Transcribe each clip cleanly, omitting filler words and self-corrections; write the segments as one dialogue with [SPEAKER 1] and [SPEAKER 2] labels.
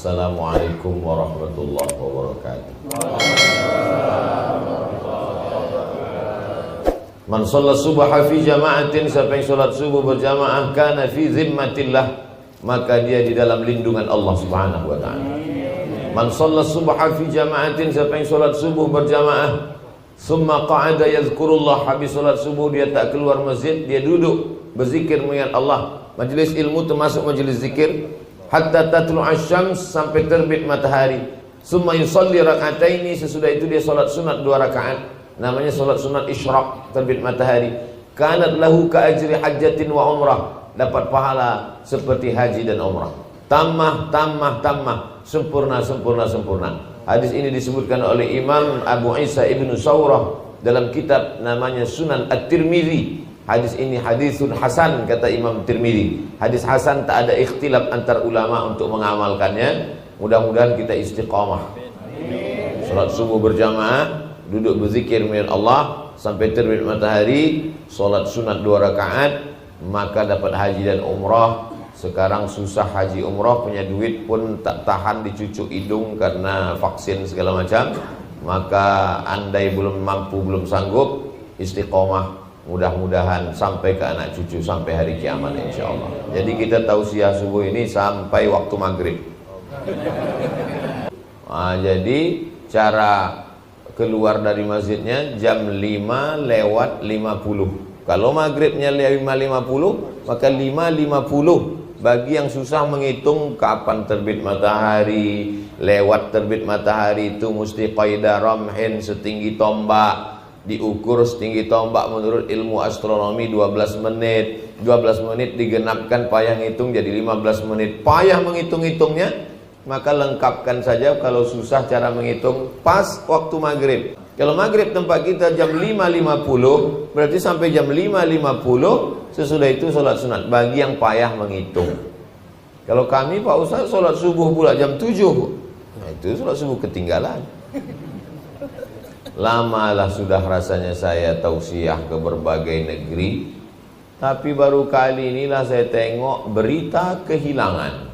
[SPEAKER 1] Assalamualaikum warahmatullahi wabarakatuh. Man shalla subha fi jama'atin, siapa yang salat subuh berjamaah, kana fi zimmatillah, maka dia di dalam lindungan Allah Subhanahu wa taala. Man shalla subha fi jama'atin, siapa yang salat subuh berjamaah, summa qa'ada yazkurullah, habis salat subuh dia tak keluar masjid, dia duduk berzikir mengingat Allah. Majlis ilmu termasuk majlis zikir. Hatta tatlu'a syams, sampai terbit matahari. Summa yusalli rak'ataini, sesudah itu dia salat sunat 2 rakaat. Namanya salat sunat isyraq, terbit matahari. Kanat lahu ka ajri hajjatin wa umrah, dapat pahala seperti haji dan umrah. Tammah, tammah, tammah, sempurna, sempurna, sempurna. Hadis ini disebutkan oleh Imam Abu Isa Ibnu Sawrah dalam kitab namanya Sunan At-Tirmidzi. Hadis ini hadisun hasan, kata Imam Tirmidzi. Hadis hasan, tak ada ikhtilaf antar ulama untuk mengamalkannya. Mudah-mudahan kita istiqamah. Salat subuh berjamaah, duduk berzikir mengingat Allah sampai terbit matahari, salat sunat 2 rakaat, maka dapat haji dan umrah. Sekarang susah haji umrah, punya duit pun tak tahan dicucuk hidung karena vaksin segala macam. Maka andai belum mampu, belum sanggup, istiqomah, mudah-mudahan sampai ke anak cucu, sampai hari kiamat insyaallah. Jadi kita tausiah subuh ini sampai waktu maghrib. Jadi cara keluar dari masjidnya jam 5:50. Kalau maghribnya 5:50, maka 5:50. Bagi yang susah menghitung kapan terbit matahari, lewat terbit matahari itu mesti qaidah ramhin, setinggi tombak. Diukur setinggi tombak menurut ilmu astronomi 12 menit. 12 menit digenapkan payah ngitung jadi 15 menit. Payah menghitung-hitungnya, maka lengkapkan saja kalau susah cara menghitung pas waktu maghrib. Kalau maghrib tempat kita jam 5:50, berarti sampai jam 5:50 sesudah itu sholat sunat bagi yang payah menghitung. Kalau kami Pak Ustaz sholat subuh pula jam 7, nah itu sholat subuh ketinggalan. Lamalah sudah rasanya saya tausiah ke berbagai negeri, tapi baru kali inilah saya tengok berita kehilangan.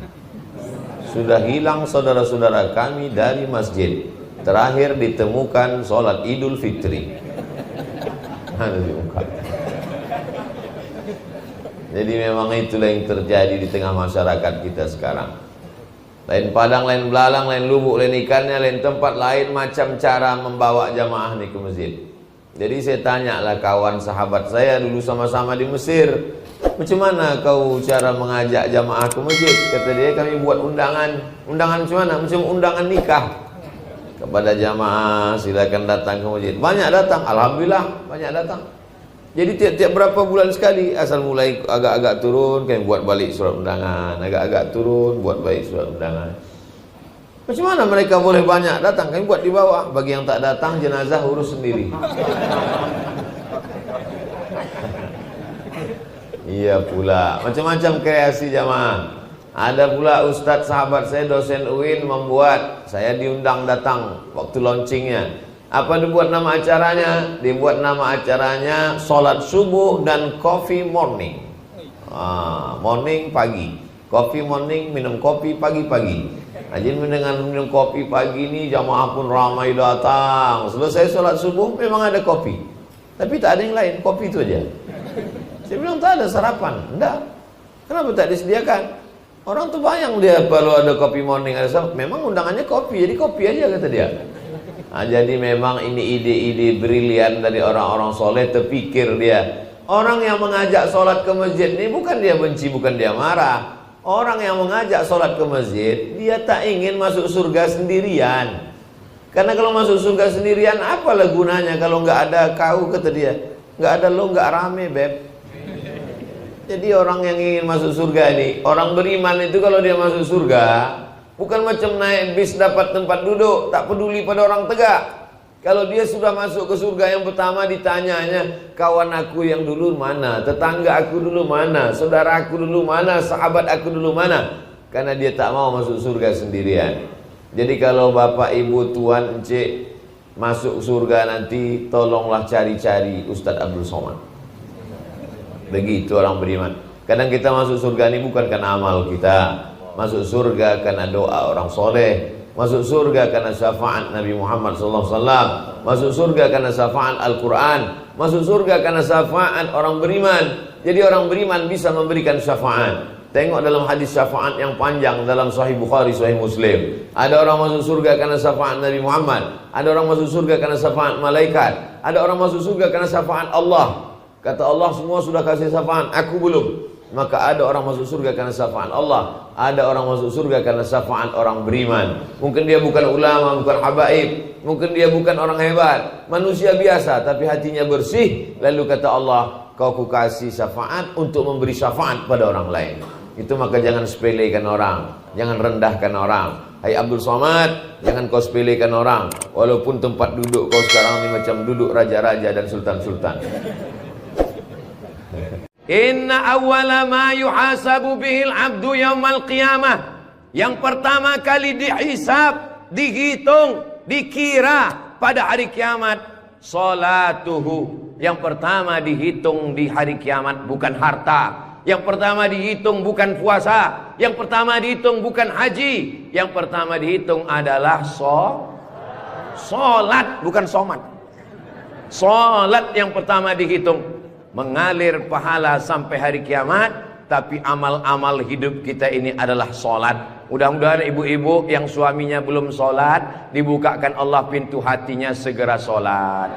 [SPEAKER 1] Sudah hilang saudara-saudara kami dari masjid. Terakhir ditemukan sholat Idul Fitri. Jadi memang itulah yang terjadi di tengah masyarakat kita sekarang. Lain padang, lain belalang, lain lubuk, lain ikannya, lain tempat, lain macam cara membawa jamaah nih ke masjid. Jadi saya tanyalah kawan sahabat saya dulu sama-sama di Mesir, macam mana kau cara mengajak jamaah ke masjid? Kata dia, kami buat undangan. Undangan macam mana? Macam undangan nikah. Kepada jamaah, silakan datang ke masjid. Banyak datang, alhamdulillah banyak datang. Jadi tiap-tiap berapa bulan sekali, asal mulai agak-agak turun, kami buat balik surat undangan. Agak-agak turun, buat balik surat undangan. Macam mana mereka boleh banyak datang? Kami buat di bawah. Bagi yang tak datang, jenazah urus sendiri. Iya pula, macam-macam kreasi jamaah. Ada pula ustadz sahabat saya, dosen UIN, membuat, saya diundang datang waktu launchingnya. Apa dibuat nama acaranya? Dibuat nama acaranya sholat subuh dan coffee morning. Morning pagi, coffee morning, minum kopi pagi-pagi. Jadi dengan minum kopi pagi ini jamaah pun ramai datang. Selesai sholat subuh memang ada kopi, tapi tak ada yang lain, kopi itu aja. Saya bilang tak ada sarapan, enggak. Kenapa tak disediakan? Orang tuh bayang dia kalau ada kopi morning, ada sarapan. Memang undangannya kopi, jadi kopi aja kata dia. Jadi memang ini ide-ide brilian dari orang-orang soleh, terpikir dia. Orang yang mengajak sholat ke masjid ini bukan dia benci, bukan dia marah. Orang yang mengajak sholat ke masjid, dia tak ingin masuk surga sendirian. Karena kalau masuk surga sendirian, apalah gunanya kalau nggak ada kau, kata dia. Nggak ada lo, nggak rame, beb. Jadi orang yang ingin masuk surga ini, orang beriman itu kalau dia masuk surga, bukan macam naik bis dapat tempat duduk, tak peduli pada orang tegak. Kalau dia sudah masuk ke surga, yang pertama ditanyanya, kawan aku yang dulu mana, tetangga aku dulu mana, saudara aku dulu mana, sahabat aku dulu mana. Karena dia tak mau masuk surga sendirian. Jadi kalau bapak, ibu, tuan, encik masuk surga nanti, tolonglah cari-cari Ustadz Abdul Somad. Begitu orang beriman. Kadang kita masuk surga ini bukan karena amal kita, masuk surga karena doa orang soleh, masuk surga karena syafaat Nabi Muhammad SAW, masuk surga karena syafaat Al-Quran, masuk surga karena syafaat orang beriman. Jadi orang beriman bisa memberikan syafaat. Tengok dalam hadis syafaat yang panjang dalam Sahih Bukhari, Sahih Muslim. Ada orang masuk surga karena syafaat Nabi Muhammad, ada orang masuk surga karena syafaat malaikat, ada orang masuk surga karena syafaat Allah. Kata Allah, semua sudah kasih syafaat, aku belum. Maka ada orang masuk surga karena syafaat Allah, ada orang masuk surga karena syafaat orang beriman. Mungkin dia bukan ulama, bukan habaib, mungkin dia bukan orang hebat, manusia biasa tapi hatinya bersih. Lalu kata Allah, kau kukasih syafaat untuk memberi syafaat pada orang lain. Itu maka jangan sepelekan orang, jangan rendahkan orang. Hai Abdul Somad, jangan kau sepelekan orang. Walaupun tempat duduk kau sekarang ini macam duduk raja-raja dan sultan-sultan. Inna awwala ma yuhasabu bihil abdu yaumal qiyamah. Yang pertama kali dihisab, dihitung, dikira pada hari kiamat, salatuhu. Yang pertama dihitung di hari kiamat bukan harta. Yang pertama dihitung bukan puasa. Yang pertama dihitung bukan haji. Yang pertama dihitung adalah solat, bukan somat. Solat yang pertama dihitung. Mengalir pahala sampai hari kiamat. Tapi amal-amal hidup kita ini adalah solat. Mudah-mudahan ibu-ibu yang suaminya belum solat, dibukakan Allah pintu hatinya segera solat.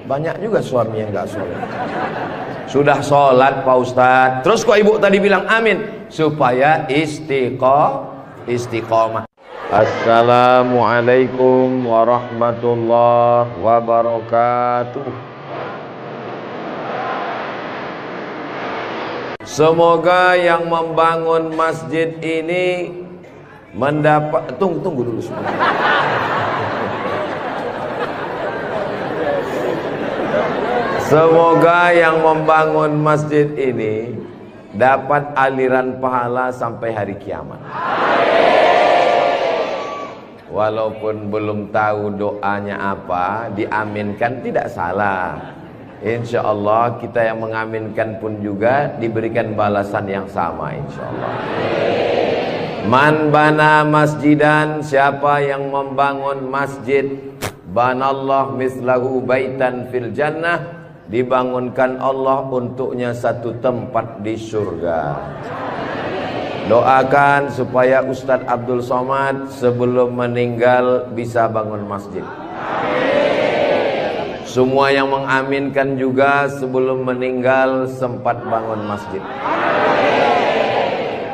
[SPEAKER 1] Banyak juga suami yang gak solat. Sudah sholat Pak Ustadz, terus kok ibu tadi bilang amin? Supaya istiqomah. Assalamualaikum warahmatullahi wabarakatuh. Semoga yang membangun masjid ini mendapat... Tunggu dulu sebentar. Semoga yang membangun masjid ini dapat aliran pahala sampai hari kiamat. Walaupun belum tahu doanya apa, diaminkan tidak salah. Insya Allah kita yang mengaminkan pun juga diberikan balasan yang sama insya Allah. Man bana masjidan, siapa yang membangun masjid, banallah mislahu baitan fil jannah, dibangunkan Allah untuknya satu tempat di surga. Doakan supaya Ustadz Abdul Somad sebelum meninggal bisa bangun masjid. Semua yang mengaminkan juga sebelum meninggal sempat bangun masjid.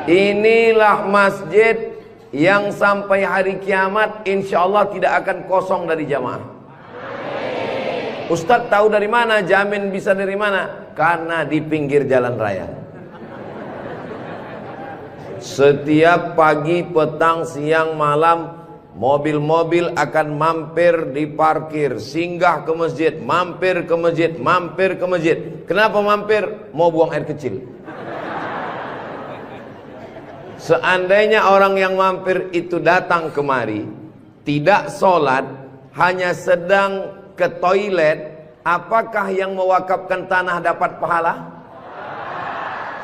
[SPEAKER 1] Inilah masjid yang sampai hari kiamat insya Allah tidak akan kosong dari jamaah. Ustadz tahu dari mana? Jamin bisa dari mana? Karena di pinggir jalan raya. Setiap pagi, petang, siang, malam, mobil-mobil akan mampir di parkir, singgah ke masjid, mampir ke masjid, mampir ke masjid. Kenapa mampir? Mau buang air kecil. Seandainya orang yang mampir itu datang kemari, tidak sholat, hanya sedang ke toilet, apakah yang mewakafkan tanah dapat pahala?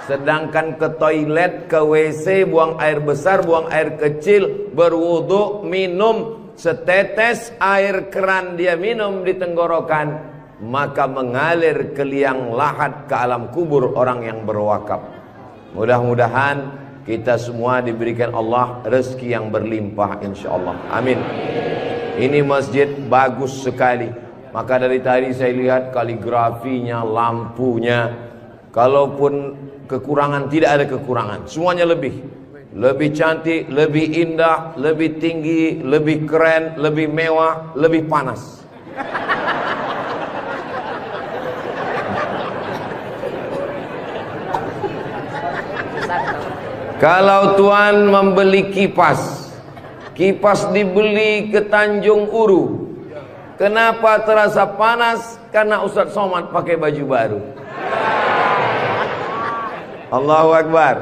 [SPEAKER 1] Sedangkan ke toilet, ke WC, buang air besar, buang air kecil, berwudu, minum setetes air keran dia minum di tenggorokan, maka mengalir ke liang lahat ke alam kubur orang yang berwakaf. Mudah-mudahan kita semua diberikan Allah rezeki yang berlimpah insyaallah. Amin. Ini masjid bagus sekali. Maka dari tadi saya lihat kaligrafinya, lampunya. Kalaupun kekurangan, tidak ada kekurangan. Semuanya lebih cantik, lebih indah, lebih tinggi, lebih keren, lebih mewah, lebih panas. Kalau Tuan membeli kipas dibeli ke Tanjung Uru, kenapa terasa panas? Karena Ustadz Somad pakai baju baru. Allahu Akbar.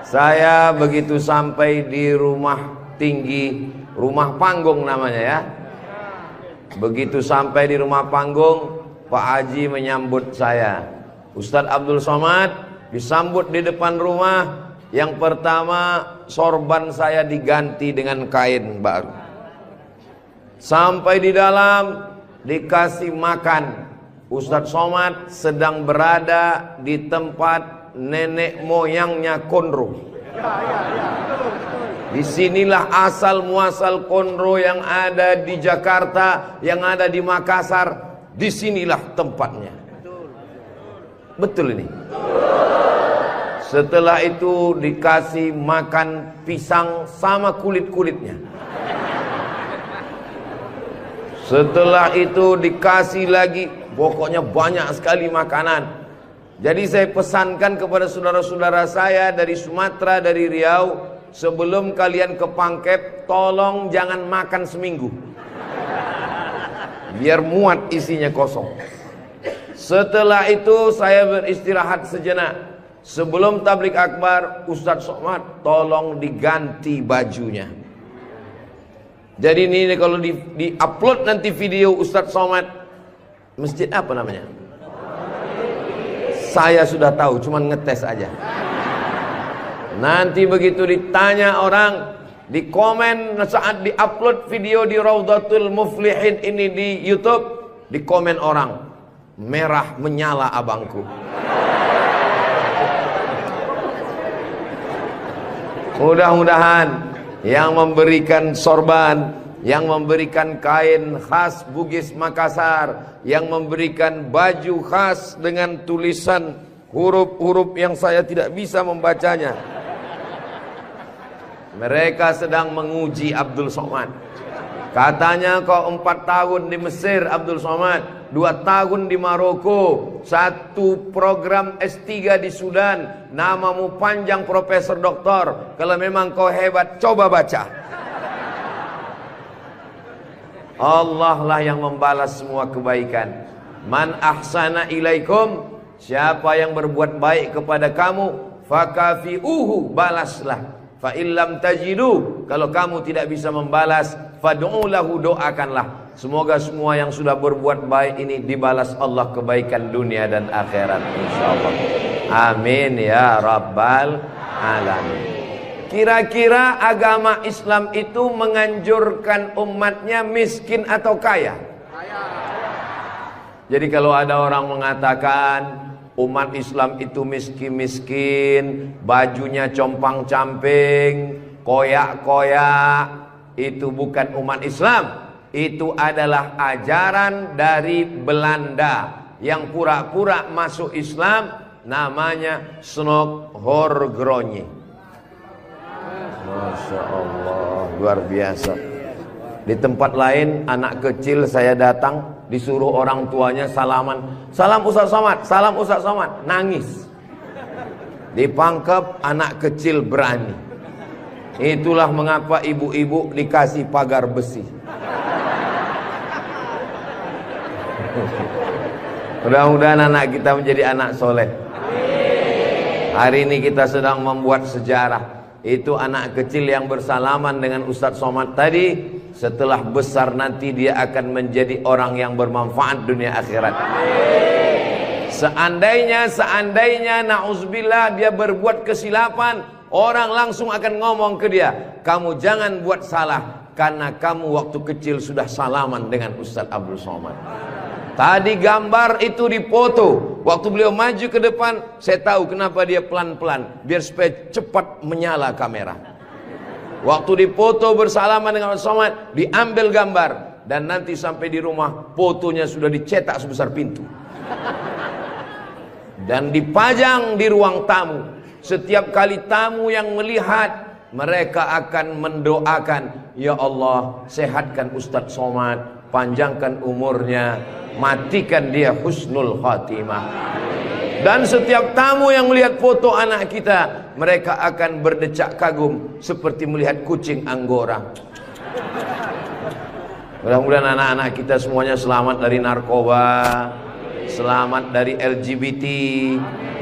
[SPEAKER 1] Saya begitu sampai di rumah tinggi, rumah panggung namanya ya. Begitu sampai di rumah panggung, Pak Haji menyambut saya. Ustadz Abdul Somad disambut di depan rumah, Yang pertama, sorban saya diganti dengan kain baru. Sampai di dalam dikasih makan. Ustadz Somad sedang berada di tempat nenek moyangnya Konro. Disinilah asal muasal Konro yang ada di Jakarta, yang ada di Makassar. Disinilah tempatnya. Betul ini. Setelah itu dikasih makan pisang sama kulit-kulitnya. Setelah itu dikasih lagi, pokoknya banyak sekali makanan. Jadi saya pesankan kepada saudara-saudara saya dari Sumatera, dari Riau, sebelum kalian ke Pangkep, tolong jangan makan seminggu. Biar muat isinya kosong. Setelah itu saya beristirahat sejenak. Sebelum tablik akbar, Ustadz Somad tolong diganti bajunya. Jadi ini kalau di-upload nanti video Ustadz Somad, masjid apa namanya? Saya sudah tahu, cuman ngetes aja. Nanti begitu ditanya orang, di komen saat di-upload video di Raudhatul Muflihin ini di YouTube, di komen orang, merah menyala abangku. Mudah-mudahan yang memberikan sorban, yang memberikan kain khas Bugis Makassar, yang memberikan baju khas dengan tulisan huruf-huruf yang saya tidak bisa membacanya, mereka sedang menguji Abdul Somad. Katanya kau 4 tahun di Mesir Abdul Somad, 2 tahun di Maroko, 1 program S3 di Sudan, namamu panjang profesor doktor. Kalau memang kau hebat, coba baca. Allah lah yang membalas semua kebaikan. Man ahsana ilaikum, siapa yang berbuat baik kepada kamu, fakafi'uhu, balaslah. Fa illam tajidu, kalau kamu tidak bisa membalas, fad'u lahu, doakanlah. Semoga semua yang sudah berbuat baik ini dibalas Allah kebaikan dunia dan akhirat, insyaallah. Amin ya rabbal alamin. Kira-kira agama Islam itu menganjurkan umatnya miskin atau kaya? Jadi kalau ada orang mengatakan umat Islam itu miskin-miskin, bajunya compang-camping, koyak-koyak, itu bukan umat Islam. Itu adalah ajaran dari Belanda yang pura-pura masuk Islam, namanya Snokhorgrony. Masya Allah, luar biasa. Di tempat lain anak kecil saya datang, disuruh orang tuanya salaman, salam Ustadz Somad, salam Ustadz Somad, nangis. Di Pangkep anak kecil berani. Itulah mengapa ibu-ibu dikasih pagar besi. Mudah-mudahan anak kita menjadi anak soleh. Hari ini kita sedang membuat sejarah. Itu anak kecil yang bersalaman dengan Ustadz Somad tadi, setelah besar nanti dia akan menjadi orang yang bermanfaat dunia akhirat. Seandainya na'udzubillah dia berbuat kesilapan, orang langsung akan ngomong ke dia, kamu jangan buat salah, karena kamu waktu kecil sudah salaman dengan Ustadz Abdul Somad. Tadi gambar itu dipoto. Waktu beliau maju ke depan, saya tahu kenapa dia pelan-pelan, biar supaya cepat menyala kamera. Waktu dipoto bersalaman dengan Ustadz Somad, diambil gambar, dan nanti sampai di rumah fotonya sudah dicetak sebesar pintu dan dipajang di ruang tamu. Setiap kali tamu yang melihat, mereka akan mendoakan, ya Allah, sehatkan Ustadz Somad, panjangkan umurnya, matikan dia husnul khatimah. Dan setiap tamu yang melihat foto anak kita, mereka akan berdecak kagum seperti melihat kucing Anggora. Mudah-mudahan anak-anak kita semuanya selamat dari narkoba, selamat dari LGBT,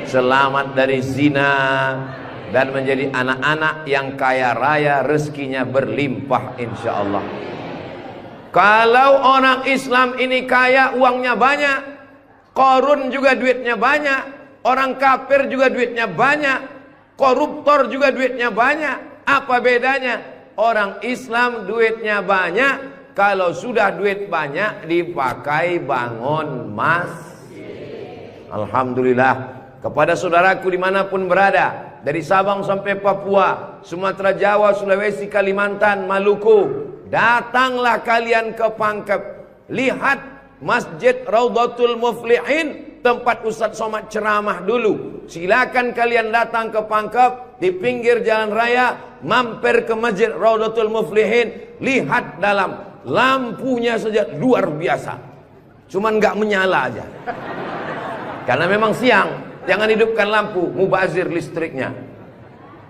[SPEAKER 1] selamat dari zina, dan menjadi anak-anak yang kaya raya, rezekinya berlimpah insyaallah. Kalau orang Islam ini kaya, uangnya banyak, Qarun juga duitnya banyak, orang kafir juga duitnya banyak, Koruptor juga duitnya banyak. Apa bedanya? Orang Islam duitnya banyak, kalau sudah duit banyak dipakai bangun masjid. Alhamdulillah. Kepada saudaraku dimanapun berada, dari Sabang sampai Papua, Sumatera, Jawa, Sulawesi, Kalimantan, Maluku, datanglah kalian ke Pangkep. Lihat Masjid Raudhatul Muflihin, tempat Ustadz Somad ceramah dulu. Silakan kalian datang ke Pangkep, di pinggir jalan raya, mampir ke Masjid Raudhatul Muflihin. Lihat dalam, lampunya saja luar biasa, cuman nggak menyala aja karena memang siang. Jangan hidupkan lampu, mubazir listriknya.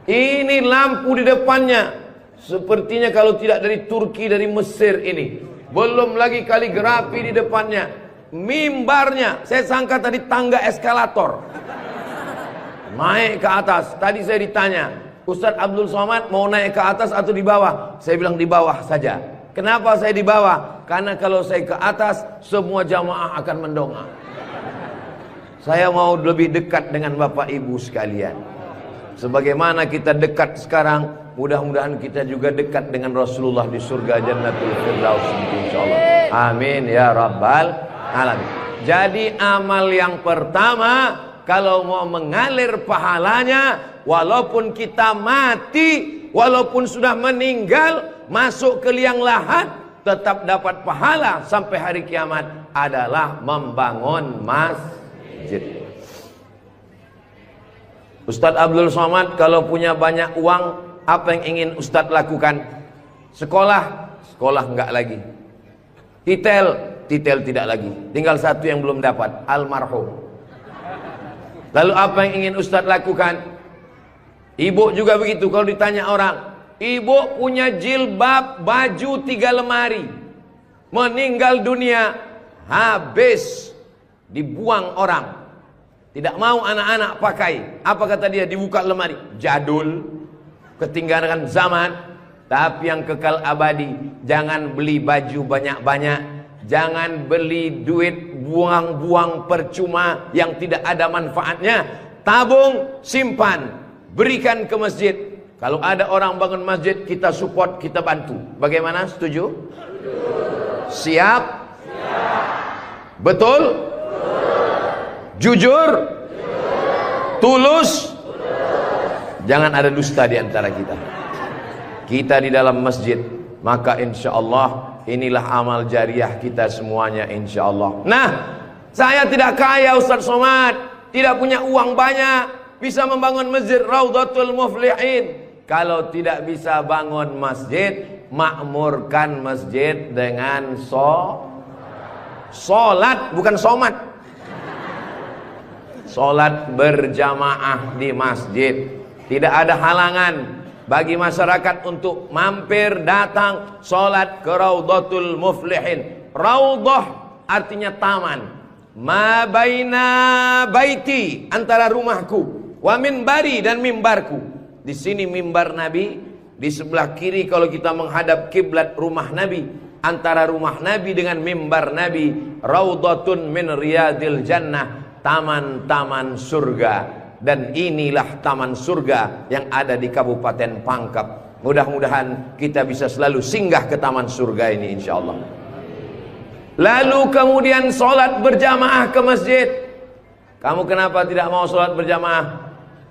[SPEAKER 1] Ini lampu di depannya, sepertinya kalau tidak dari Turki, dari Mesir ini. Belum lagi kaligrafi di depannya. Mimbarnya, saya sangka tadi tangga eskalator. Naik ke atas. Tadi saya ditanya, Ustadz Abdul Somad mau naik ke atas atau di bawah? Saya bilang di bawah saja. Kenapa saya di bawah? Karena kalau saya ke atas, semua jamaah akan mendongak. Saya mau lebih dekat dengan Bapak Ibu sekalian. Sebagaimana kita dekat sekarang, mudah-mudahan kita juga dekat dengan Rasulullah di surga Jannatul Firdaus, insyaallah. Amin ya rabbal alamin. Jadi amal yang pertama, kalau mau mengalir pahalanya, walaupun kita mati, walaupun sudah meninggal, masuk ke liang lahat, tetap dapat pahala sampai hari kiamat, adalah membangun masjid. Ustadz Abdul Somad kalau punya banyak uang, apa yang ingin Ustadz lakukan? Sekolah, sekolah enggak lagi. Titel tidak lagi. Tinggal satu yang belum dapat, almarhum. Lalu apa yang ingin Ustadz lakukan? Ibu juga begitu. Kalau ditanya orang, ibu punya jilbab, baju 3 lemari, meninggal dunia, habis, dibuang orang. Tidak mau anak-anak pakai. Apa kata dia? Dibuka lemari. Jadul, ketinggalan zaman. Tapi yang kekal abadi, jangan beli baju banyak-banyak, jangan beli duit buang-buang percuma yang tidak ada manfaatnya. Tabung, simpan, berikan ke masjid. Kalau ada orang bangun masjid, kita support, kita bantu. Bagaimana? Setuju? Siap? Betul? Jujur? Tulus? Jangan ada dusta di antara kita. Kita di dalam masjid, maka insya Allah inilah amal jariah kita semuanya, insya Allah. Nah, saya tidak kaya Ustadz Somad, tidak punya uang banyak, bisa membangun masjid Raudhatul Muflihin. Kalau tidak bisa bangun masjid, makmurkan masjid dengan sholat, bukan somat. Sholat berjamaah di masjid. Tidak ada halangan bagi masyarakat untuk mampir datang sholat ke Raudhatul Muflihin. Raudhah artinya taman. Ma baina baiti, antara rumahku, wa minbari, dan mimbarku. Di sini mimbar Nabi, di sebelah kiri kalau kita menghadap kiblat rumah Nabi. Antara rumah Nabi dengan mimbar Nabi, Raudhatun min riyadil jannah, taman-taman surga. Dan inilah taman surga yang ada di Kabupaten Pangkep. Mudah-mudahan kita bisa selalu singgah ke taman surga ini, insya Allah. Lalu kemudian sholat berjamaah ke masjid. Kamu kenapa tidak mau sholat berjamaah?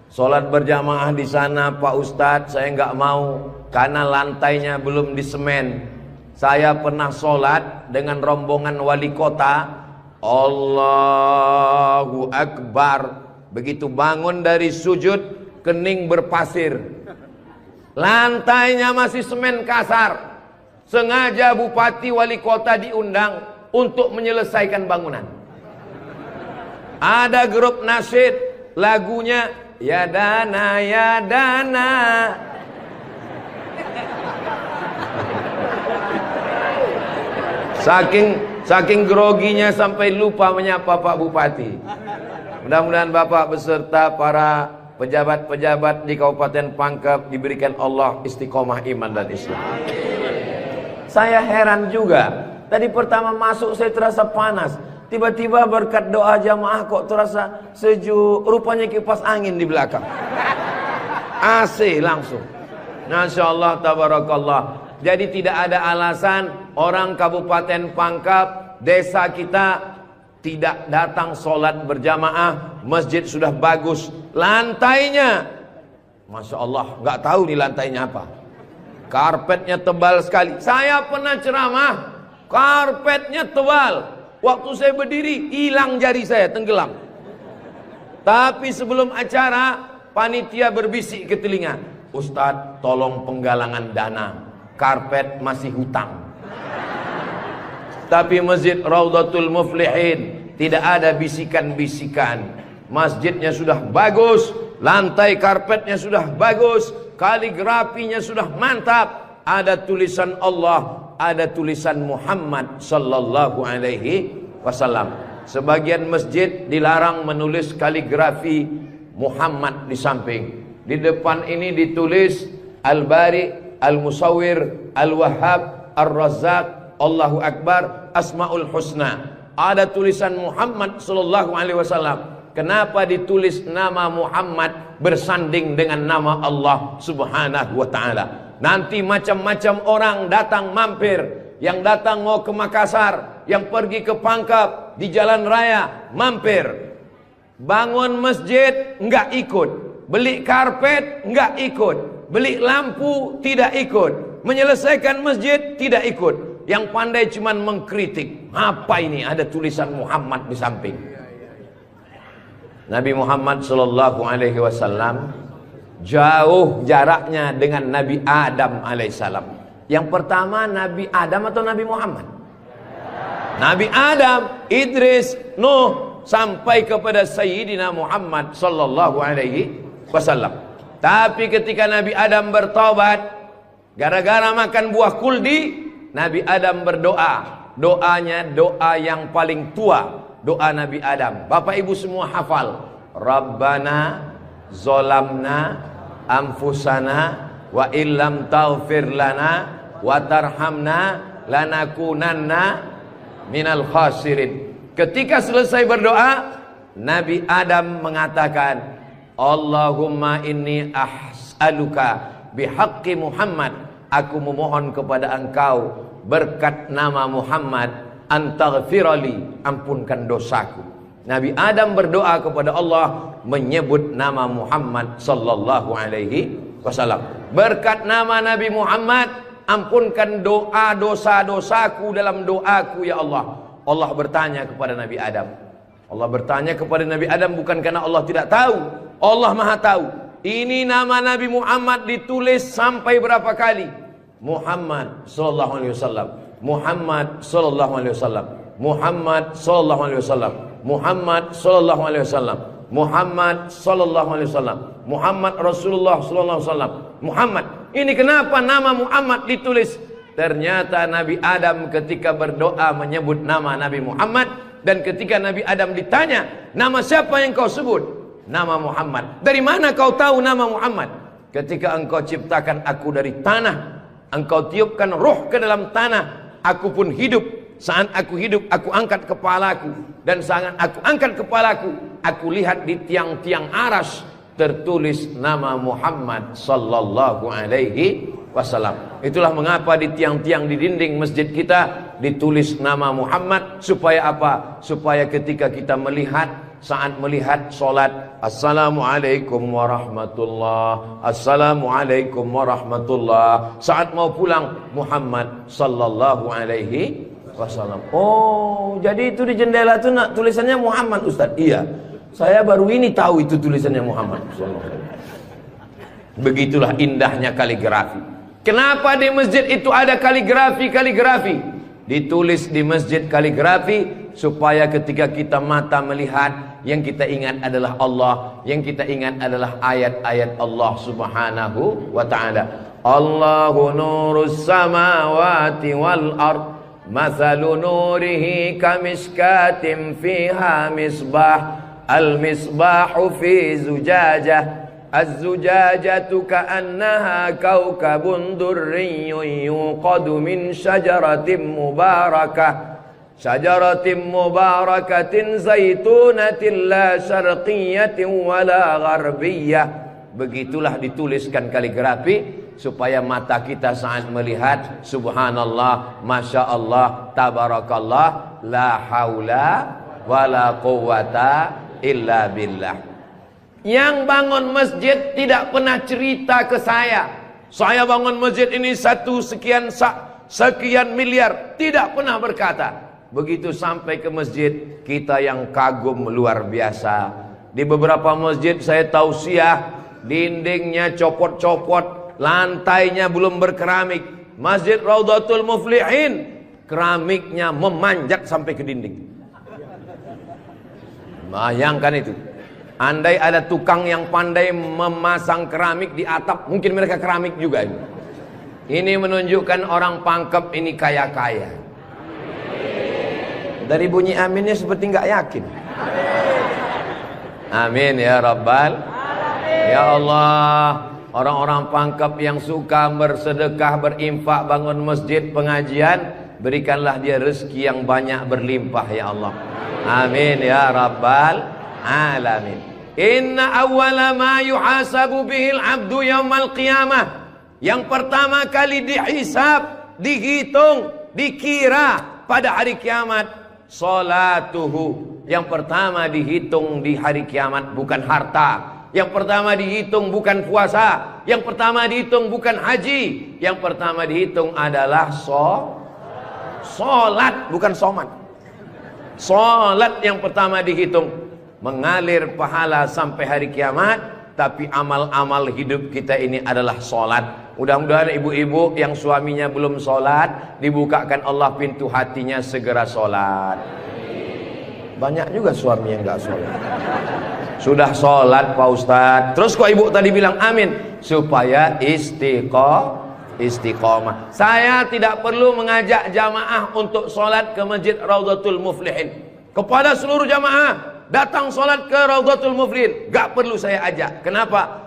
[SPEAKER 1] Sholat berjamaah di sana Pak Ustadz, saya nggak mau karena lantainya belum disemen. Saya pernah sholat dengan rombongan wali kota. Allahu Akbar. Begitu bangun dari sujud, kening berpasir, lantainya masih semen kasar. Sengaja bupati wali kota diundang untuk menyelesaikan bangunan. Ada grup nasyid, lagunya ya dana ya dana. Saking groginya sampai lupa menyapa Pak Bupati. Mudah-mudahan Bapak beserta para pejabat-pejabat di Kabupaten Pangkep diberikan Allah istiqomah iman dan Islam. Saya heran juga. Tadi pertama masuk saya terasa panas. Tiba-tiba berkat doa jamaah kok terasa sejuk. Rupanya kipas angin di belakang. AC langsung. Masya Allah, tabarakallah. Jadi tidak ada alasan orang Kabupaten Pangkep, desa kita tidak datang sholat berjamaah. Masjid sudah bagus, lantainya Masya Allah, nggak tahu nih lantainya apa. Karpetnya tebal sekali. Saya pernah ceramah, karpetnya tebal. Waktu saya berdiri, hilang jari saya, tenggelam. Tapi sebelum acara, panitia berbisik ke telinga, Ustadz, tolong penggalangan dana, karpet masih hutang. Tapi Masjid Raudhatul Muflihin tidak ada bisikan-bisikan. Masjidnya sudah bagus, lantai karpetnya sudah bagus, kaligrafinya sudah mantap, ada tulisan Allah, ada tulisan Muhammad sallallahu alaihi wasallam. Sebagian masjid dilarang menulis kaligrafi Muhammad di samping. Di depan ini ditulis Al-Bari, Al-Musawwir, Al-Wahhab, Ar-Razzaq, Allahu Akbar, Asmaul Husna. Ada tulisan Muhammad sallallahu alaihi wasallam. Kenapa ditulis nama Muhammad bersanding dengan nama Allah Subhanahu wa taala? Nanti macam-macam orang datang mampir. Yang datang mau ke Makassar, yang pergi ke Pangkep, di jalan raya mampir. Bangun masjid enggak ikut, beli karpet enggak ikut, beli lampu tidak ikut, menyelesaikan masjid tidak ikut. Yang pandai cuman mengkritik. Apa ini ada tulisan Muhammad di samping? Nabi Muhammad sallallahu alaihi wasallam jauh jaraknya dengan Nabi Adam alaihissalam. Yang pertama Nabi Adam atau Nabi Muhammad? Nabi Adam, Idris, Nuh, sampai kepada Sayyidina Muhammad sallallahu alaihi wasallam. Tapi ketika Nabi Adam bertobat gara-gara makan buah kuldi, Nabi Adam berdoa. Doanya doa yang paling tua, doa Nabi Adam. Bapak Ibu semua hafal. Rabbana zolamna anfusana wa illam taghfir lana wa tarhamna lanakunanna minal khasirin. Ketika selesai berdoa, Nabi Adam mengatakan, Allahumma inni as'aluka bihaqqi Muhammad, aku memohon kepada engkau berkat nama Muhammad, antaghfirali, ampunkan dosaku. Nabi Adam berdoa kepada Allah menyebut nama Muhammad sallallahu alaihi wasallam. Berkat nama Nabi Muhammad, ampunkan doa dosa-dosaku dalam doaku ya Allah. Allah bertanya kepada Nabi Adam. Allah bertanya kepada Nabi Adam bukan karena Allah tidak tahu. Allah Maha tahu. Ini nama Nabi Muhammad ditulis sampai berapa kali? Muhammad sallallahu alaihi wasallam. Muhammad sallallahu alaihi wasallam. Muhammad sallallahu alaihi wasallam. Muhammad sallallahu alaihi wasallam. Muhammad sallallahu alaihi wasallam. Muhammad Rasulullah sallallahu alaihi wasallam. Muhammad. Ini kenapa nama Muhammad ditulis? Ternyata Nabi Adam ketika berdoa menyebut nama Nabi Muhammad, dan ketika Nabi Adam ditanya, nama siapa yang kau sebut? Nama Muhammad. Dari mana kau tahu nama Muhammad? Ketika engkau ciptakan aku dari tanah, engkau tiupkan roh ke dalam tanah, aku pun hidup. Saat aku hidup, aku angkat kepalaku. Dan saat aku angkat kepalaku, aku lihat di tiang-tiang aras tertulis nama Muhammad sallallahu alaihi wasallam. Itulah mengapa di tiang-tiang di dinding masjid kita ditulis nama Muhammad. Supaya apa? Supaya ketika kita melihat, saat melihat solat, Assalamualaikum warahmatullah, Assalamualaikum warahmatullah. Saat mau pulang, Muhammad sallallahu alaihi wasallam. Oh, jadi itu di jendela itu tulisannya Muhammad, Ustaz? Iya, saya baru ini tahu itu tulisannya Muhammad. Begitulah indahnya kaligrafi. Kenapa di masjid itu ada kaligrafi? Ditulis di masjid kaligrafi supaya ketika kita mata melihat, yang kita ingat adalah Allah, yang kita ingat adalah ayat-ayat Allah Subhanahu wa ta'ala. Allahu nurus samawati wal ard, mathalu nurihi kamishkatin fiha misbah, al-misbahu fi zujajah, az-zujajatu ka'annaha kawkabun durriyyun yuqadu min syajaratin mubarakatin zaitunatin la syarqiyatin wala gharbiyyah Begitulah dituliskan kaligrafi supaya mata kita saat melihat subhanallah, masya Allah, tabarakallah, la haula wala quwata illa billah. Yang bangun masjid tidak pernah cerita ke saya bangun masjid ini sekian miliar, tidak pernah berkata. Begitu sampai ke masjid, kita yang kagum luar biasa. Di beberapa masjid saya tausiah, dindingnya copot-copot, lantainya belum berkeramik. Masjid Raudhatul Muflihin, keramiknya memanjat sampai ke dinding. Bayangkan itu. Andai ada tukang yang pandai memasang keramik di atap, mungkin mereka keramik juga ini. Ini menunjukkan orang Pangkep ini kaya-kaya. Dari bunyi aminnya seperti nggak yakin. Amin ya Rabbal. Ya Allah, orang-orang Pangkep yang suka bersedekah, berinfak, bangun masjid, pengajian, berikanlah dia rezeki yang banyak berlimpah ya Allah. Amin ya Rabbal alamin. Inna awwala ma yuhasabu bihil abdu yaumal qiyamah. Yang pertama kali dihisab, dihitung, dikira pada hari kiamat, salatuhu. Yang pertama dihitung di hari kiamat bukan harta. Yang pertama dihitung bukan puasa. Yang pertama dihitung bukan haji. Yang pertama dihitung adalah solat, bukan somat. Solat yang pertama dihitung. Mengalir pahala sampai hari kiamat. Tapi amal-amal hidup kita ini adalah solat. Mudah-mudahan ibu-ibu yang suaminya belum solat, dibukakan Allah pintu hatinya segera solat. Banyak juga suami yang gak solat. Sudah solat Pak Ustadz, terus kok ibu tadi bilang amin? Supaya istiqomah. Saya tidak perlu mengajak jamaah untuk solat ke Masjid Raudhatul Muflihin. Kepada seluruh jamaah, datang solat ke Raudhatul Muflihin, gak perlu saya ajak. Kenapa?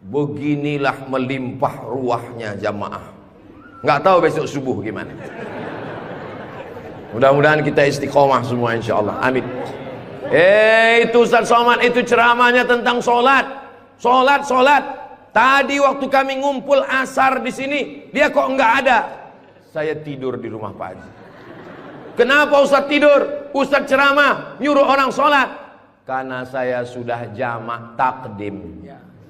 [SPEAKER 1] Beginilah melimpah ruahnya jamaah. Gak tahu besok subuh gimana. Mudah-mudahan kita istiqomah semua insyaallah. Amin. Itu Ustaz Somad itu ceramahnya tentang solat. Solat. Tadi waktu kami ngumpul asar di sini, dia kok nggak ada. Saya tidur di rumah Pak Haji. Kenapa Ustaz tidur? Ustaz ceramah nyuruh orang solat. Karena saya sudah jamak takdim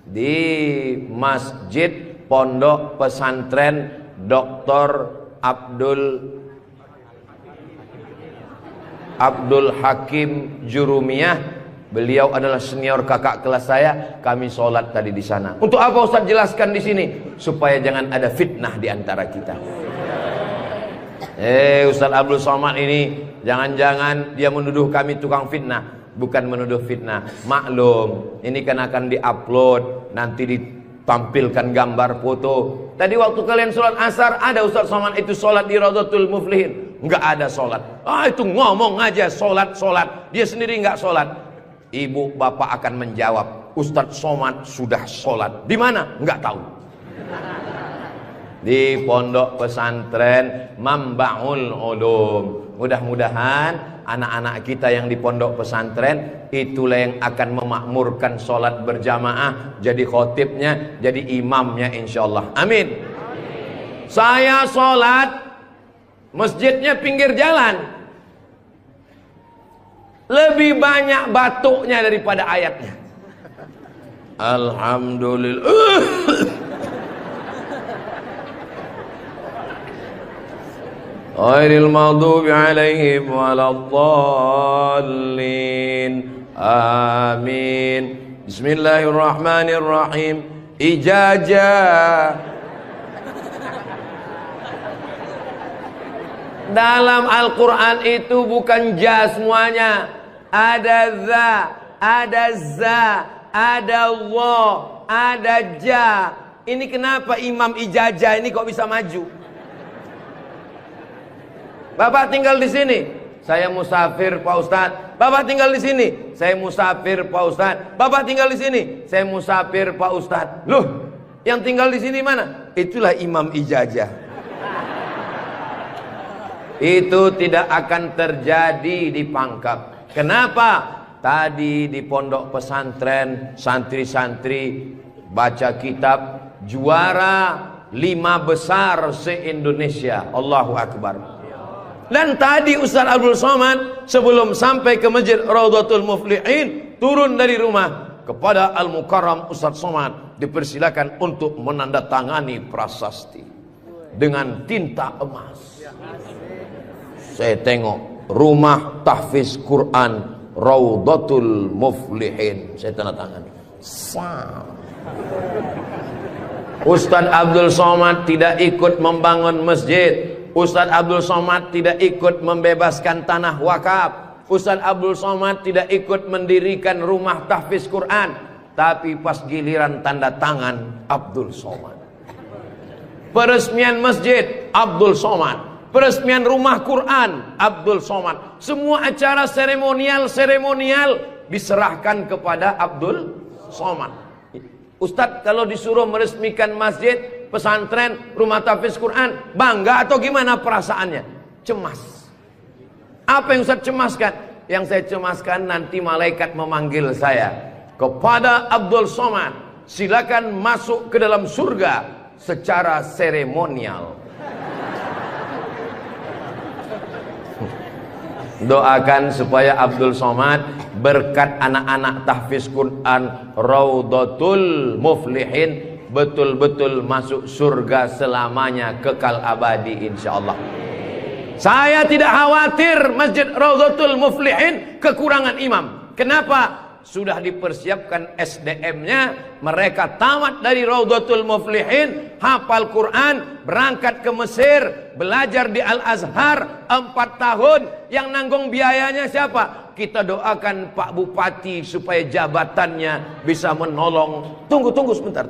[SPEAKER 1] di Masjid Pondok Pesantren Dr. Abdul Hakim Jurumiyah. Beliau adalah senior kakak kelas saya. Kami sholat tadi di sana. Untuk apa Ustaz jelaskan di sini? Supaya jangan ada fitnah di antara kita. Ustaz Abdul Somad ini jangan-jangan dia menuduh kami tukang fitnah. Bukan menuduh fitnah. Maklum, ini kan akan diupload, nanti ditampilkan gambar foto. Tadi waktu kalian sholat asar, ada Ustaz Somad itu sholat di Raudhatul Muflihin. Enggak ada sholat. Itu ngomong aja sholat. Dia sendiri enggak sholat. Ibu bapak akan menjawab, Ustaz Somad sudah sholat. Di mana? Enggak tahu. Di Pondok Pesantren Mambaul Ulum. Mudah-mudahan anak-anak kita yang di pondok pesantren itulah yang akan memakmurkan sholat berjamaah, jadi khotibnya, jadi imamnya insyaallah. Amin. Saya sholat, masjidnya pinggir jalan, lebih banyak batuknya daripada ayatnya. Alhamdulillah. Ghairil maghdubi alaihim waladdallin. Amin. Bismillahirrahmanirrahim. Ijazah. Dalam Al-Quran itu bukan ja semuanya. Ada za, ada za, ada wa, ada ja. Ini kenapa Imam Ijazah ini kok bisa maju? Bapak tinggal di sini, saya musafir Pak Ustadz. Bapak tinggal di sini, saya musafir Pak Ustadz. Bapak tinggal di sini, saya musafir Pak Ustadz. Loh, yang tinggal di sini mana? Itulah Imam Ijazah. Itu tidak akan terjadi di Pangkep. Kenapa? Tadi di pondok pesantren, santri-santri baca kitab, juara 5 besar se-Indonesia. Allahu Akbar. Dan tadi Ustaz Abdul Somad sebelum sampai ke Masjid Raudhatul Muflihin, turun dari rumah kepada Al-Mukarram Ustaz Somad dipersilakan untuk menandatangani prasasti dengan tinta emas. Saya tengok rumah tahfiz Quran Raudhatul Muflihin, saya tanda tangan. Ustaz Abdul Somad tidak ikut membangun masjid. Ustaz Abdul Somad tidak ikut membebaskan tanah wakaf. Ustaz Abdul Somad tidak ikut mendirikan rumah tahfiz Quran. Tapi pas giliran tanda tangan, Abdul Somad. Peresmian masjid, Abdul Somad. Peresmian rumah Quran, Abdul Somad. Semua acara seremonial diserahkan kepada Abdul Somad. Ustadz kalau disuruh meresmikan masjid, pesantren, rumah tahfiz Quran, bangga atau gimana perasaannya? Cemas. Apa yang Ustadz cemaskan? Yang saya cemaskan nanti malaikat memanggil saya. Kepada Abdul Somad, silakan masuk ke dalam surga secara seremonial. Doakan supaya Abdul Somad berkat anak-anak tahfiz Quran Raudhatul Muflihin betul-betul masuk surga selamanya, kekal abadi insyaallah. Saya tidak khawatir Masjid Raudhatul Muflihin kekurangan imam. Kenapa? Sudah dipersiapkan SDM-nya. Mereka tamat dari Raudhatul Muflihin, hafal Quran, berangkat ke Mesir, belajar di Al-Azhar 4 tahun. Yang nanggung biayanya siapa? Kita doakan Pak Bupati supaya jabatannya bisa menolong. Tunggu sebentar.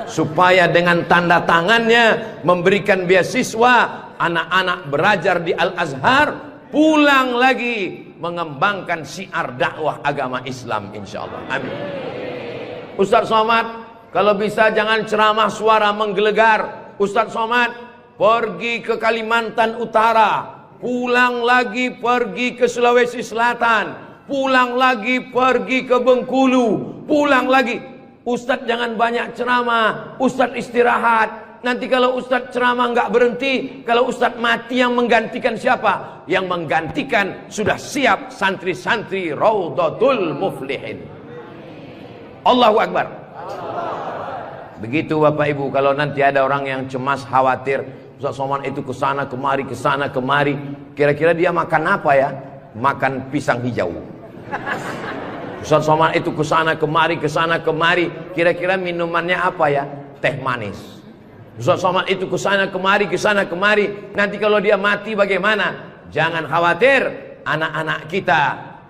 [SPEAKER 1] Supaya dengan tanda tangannya memberikan beasiswa, anak-anak belajar di Al-Azhar, pulang lagi mengembangkan syiar dakwah agama Islam insyaallah. Amin. Ustaz Somad, kalau bisa jangan ceramah suara menggelegar. Ustaz Somad pergi ke Kalimantan Utara, pulang lagi pergi ke Sulawesi Selatan, pulang lagi pergi ke Bengkulu, pulang lagi. Ustaz jangan banyak ceramah, Ustaz istirahat. Nanti kalau Ustaz ceramah nggak berhenti, kalau Ustaz mati yang menggantikan siapa? Yang menggantikan sudah siap santri-santri Raudhatul Muflihin. Allahu Akbar. Begitu Bapak Ibu, kalau nanti ada orang yang cemas, khawatir, Ustaz Somad itu kesana kemari, kira-kira dia makan apa ya? Makan pisang hijau. Ustaz Somad itu kesana kemari, kira-kira minumannya apa ya? Teh manis. Ustaz Somad itu kesana kemari. Nanti kalau dia mati bagaimana? Jangan khawatir, anak-anak kita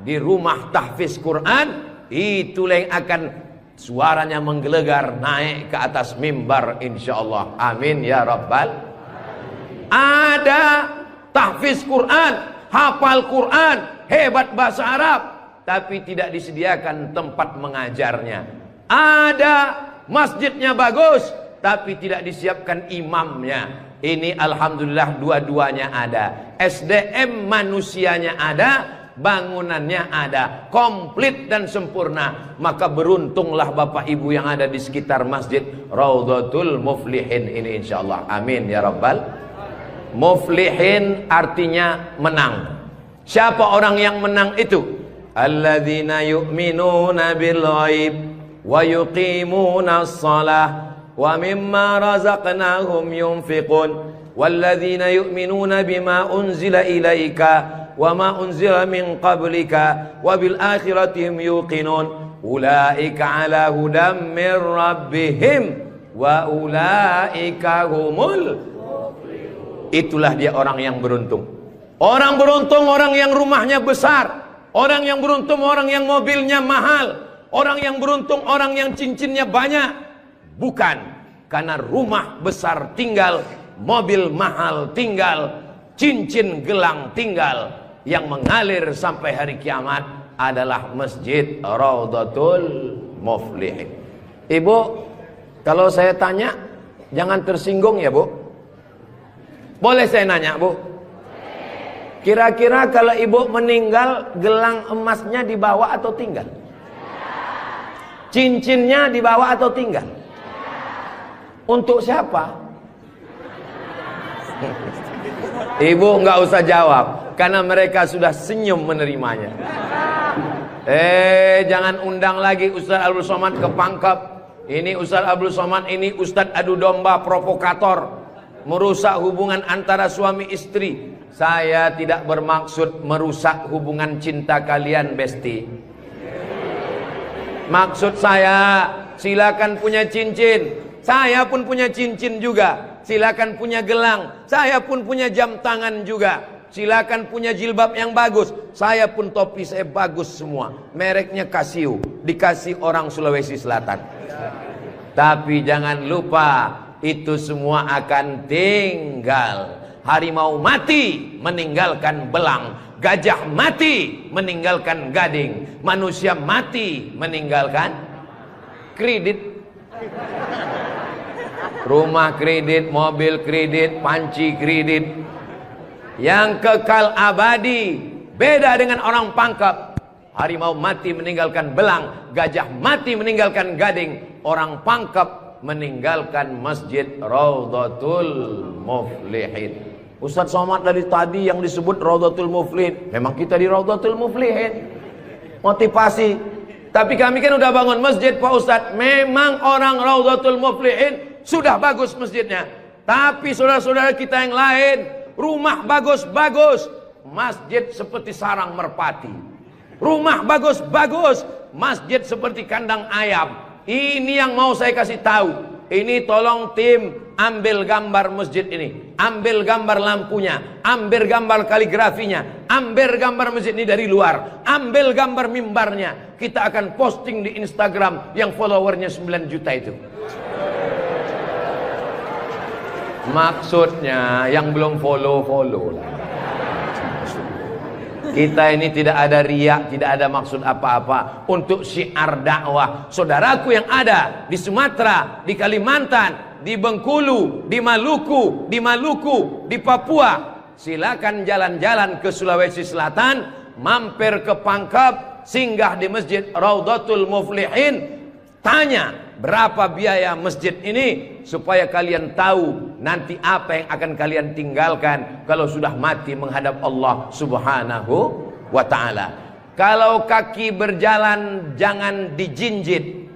[SPEAKER 1] di rumah tahfiz Quran itu yang akan suaranya menggelegar naik ke atas mimbar insyaallah. Amin ya rabbal. Ada tahfiz Quran, hafal Quran, hebat bahasa Arab, tapi tidak disediakan tempat mengajarnya. Ada masjidnya bagus, tapi tidak disiapkan imamnya. Ini alhamdulillah dua-duanya ada. SDM manusianya ada, bangunannya ada, komplit dan sempurna. Maka beruntunglah Bapak Ibu yang ada di sekitar Masjid Raudhatul Muflihin ini insyaallah. Amin ya rabbal. Muflihin artinya menang. Siapa orang yang menang itu? Alladzina yu'minuna bil ghaib wa yuqimuna shalah wa mimma razaqnahum yunfiqun walladzina yu'minuna bima unzila ilaika wa ma unzila min qablika wa bil akhirati hum yuqinun ulaika ala hudam min rabbihim wa ulaika humul muflihun. Itulah dia orang yang beruntung. Orang beruntung orang yang rumahnya besar, orang yang beruntung orang yang mobilnya mahal, orang yang beruntung orang yang cincinnya banyak. Bukan karena rumah besar tinggal, mobil mahal tinggal, cincin gelang tinggal. Yang mengalir sampai hari kiamat adalah Masjid Raudhatul Muflihin. Ibu, kalau saya tanya jangan tersinggung ya Bu. Boleh saya nanya Bu? Kira-kira kalau ibu meninggal, gelang emasnya dibawa atau tinggal? Cincinnya dibawa atau tinggal? Untuk siapa? Ibu nggak usah jawab, karena mereka sudah senyum menerimanya. Jangan undang lagi Ustaz Abdul Somad ke Pangkep. Ini Ustaz Abdul Somad, ini Ustaz adu domba, provokator, merusak hubungan antara suami istri. Saya tidak bermaksud merusak hubungan cinta kalian, Besti. Maksud saya, silakan punya cincin. Saya pun punya cincin juga. Silakan punya gelang. Saya pun punya jam tangan juga. Silakan punya jilbab yang bagus. Saya pun topi saya bagus semua. Mereknya Casio. Dikasih orang Sulawesi Selatan. Tapi jangan lupa, itu semua akan tinggal. Harimau mati meninggalkan belang. Gajah mati meninggalkan gading. Manusia mati meninggalkan kredit. Rumah kredit, mobil kredit, panci kredit. Yang kekal abadi beda dengan orang Pangkep. Harimau mati meninggalkan belang. Gajah mati meninggalkan gading. Orang Pangkep meninggalkan masjid Raudhatul Muflihin. Ustaz Somad dari tadi yang disebut Raudhatul Muflihin. Memang kita di Raudhatul Muflihin. Motivasi. Tapi kami kan udah bangun masjid Pak Ustaz. Memang orang Raudhatul Muflihin sudah bagus masjidnya. Tapi saudara-saudara kita yang lain, rumah bagus-bagus, masjid seperti sarang merpati. Rumah bagus-bagus, masjid seperti kandang ayam. Ini yang mau saya kasih tahu. Ini tolong tim ambil gambar masjid ini, ambil gambar lampunya, ambil gambar kaligrafinya, ambil gambar masjid ini dari luar, ambil gambar mimbarnya. Kita akan posting di Instagram yang followernya 9 juta itu. Maksudnya yang belum follow lah. Kita ini tidak ada riak, tidak ada maksud apa-apa. Untuk syiar dakwah. Saudaraku yang ada di Sumatera, di Kalimantan, di Bengkulu, di Maluku, di Papua, silakan jalan-jalan ke Sulawesi Selatan, mampir ke Pangkep, singgah di Masjid Raudhatul Muflihin, tanya berapa biaya masjid ini, supaya kalian tahu nanti apa yang akan kalian tinggalkan kalau sudah mati menghadap Allah Subhanahu wa ta'ala. Kalau kaki berjalan jangan dijinjit.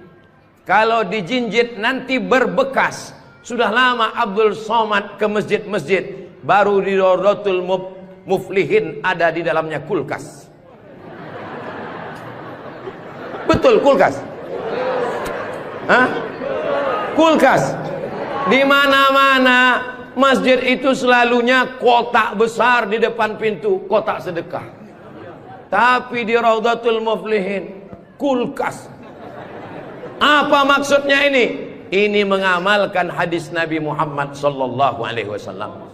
[SPEAKER 1] Kalau dijinjit nanti berbekas. Sudah lama Abdul Somad ke masjid-masjid, baru di Raudhatul Muflihin ada di dalamnya kulkas. Betul, kulkas. Hah? Kulkas. Di mana-mana masjid itu selalunya kotak besar di depan pintu, kotak sedekah. Tapi di Raudhatul Muflihin kulkas. Apa maksudnya ini? Ini mengamalkan hadis Nabi Muhammad sallallahu alaihi wasallam.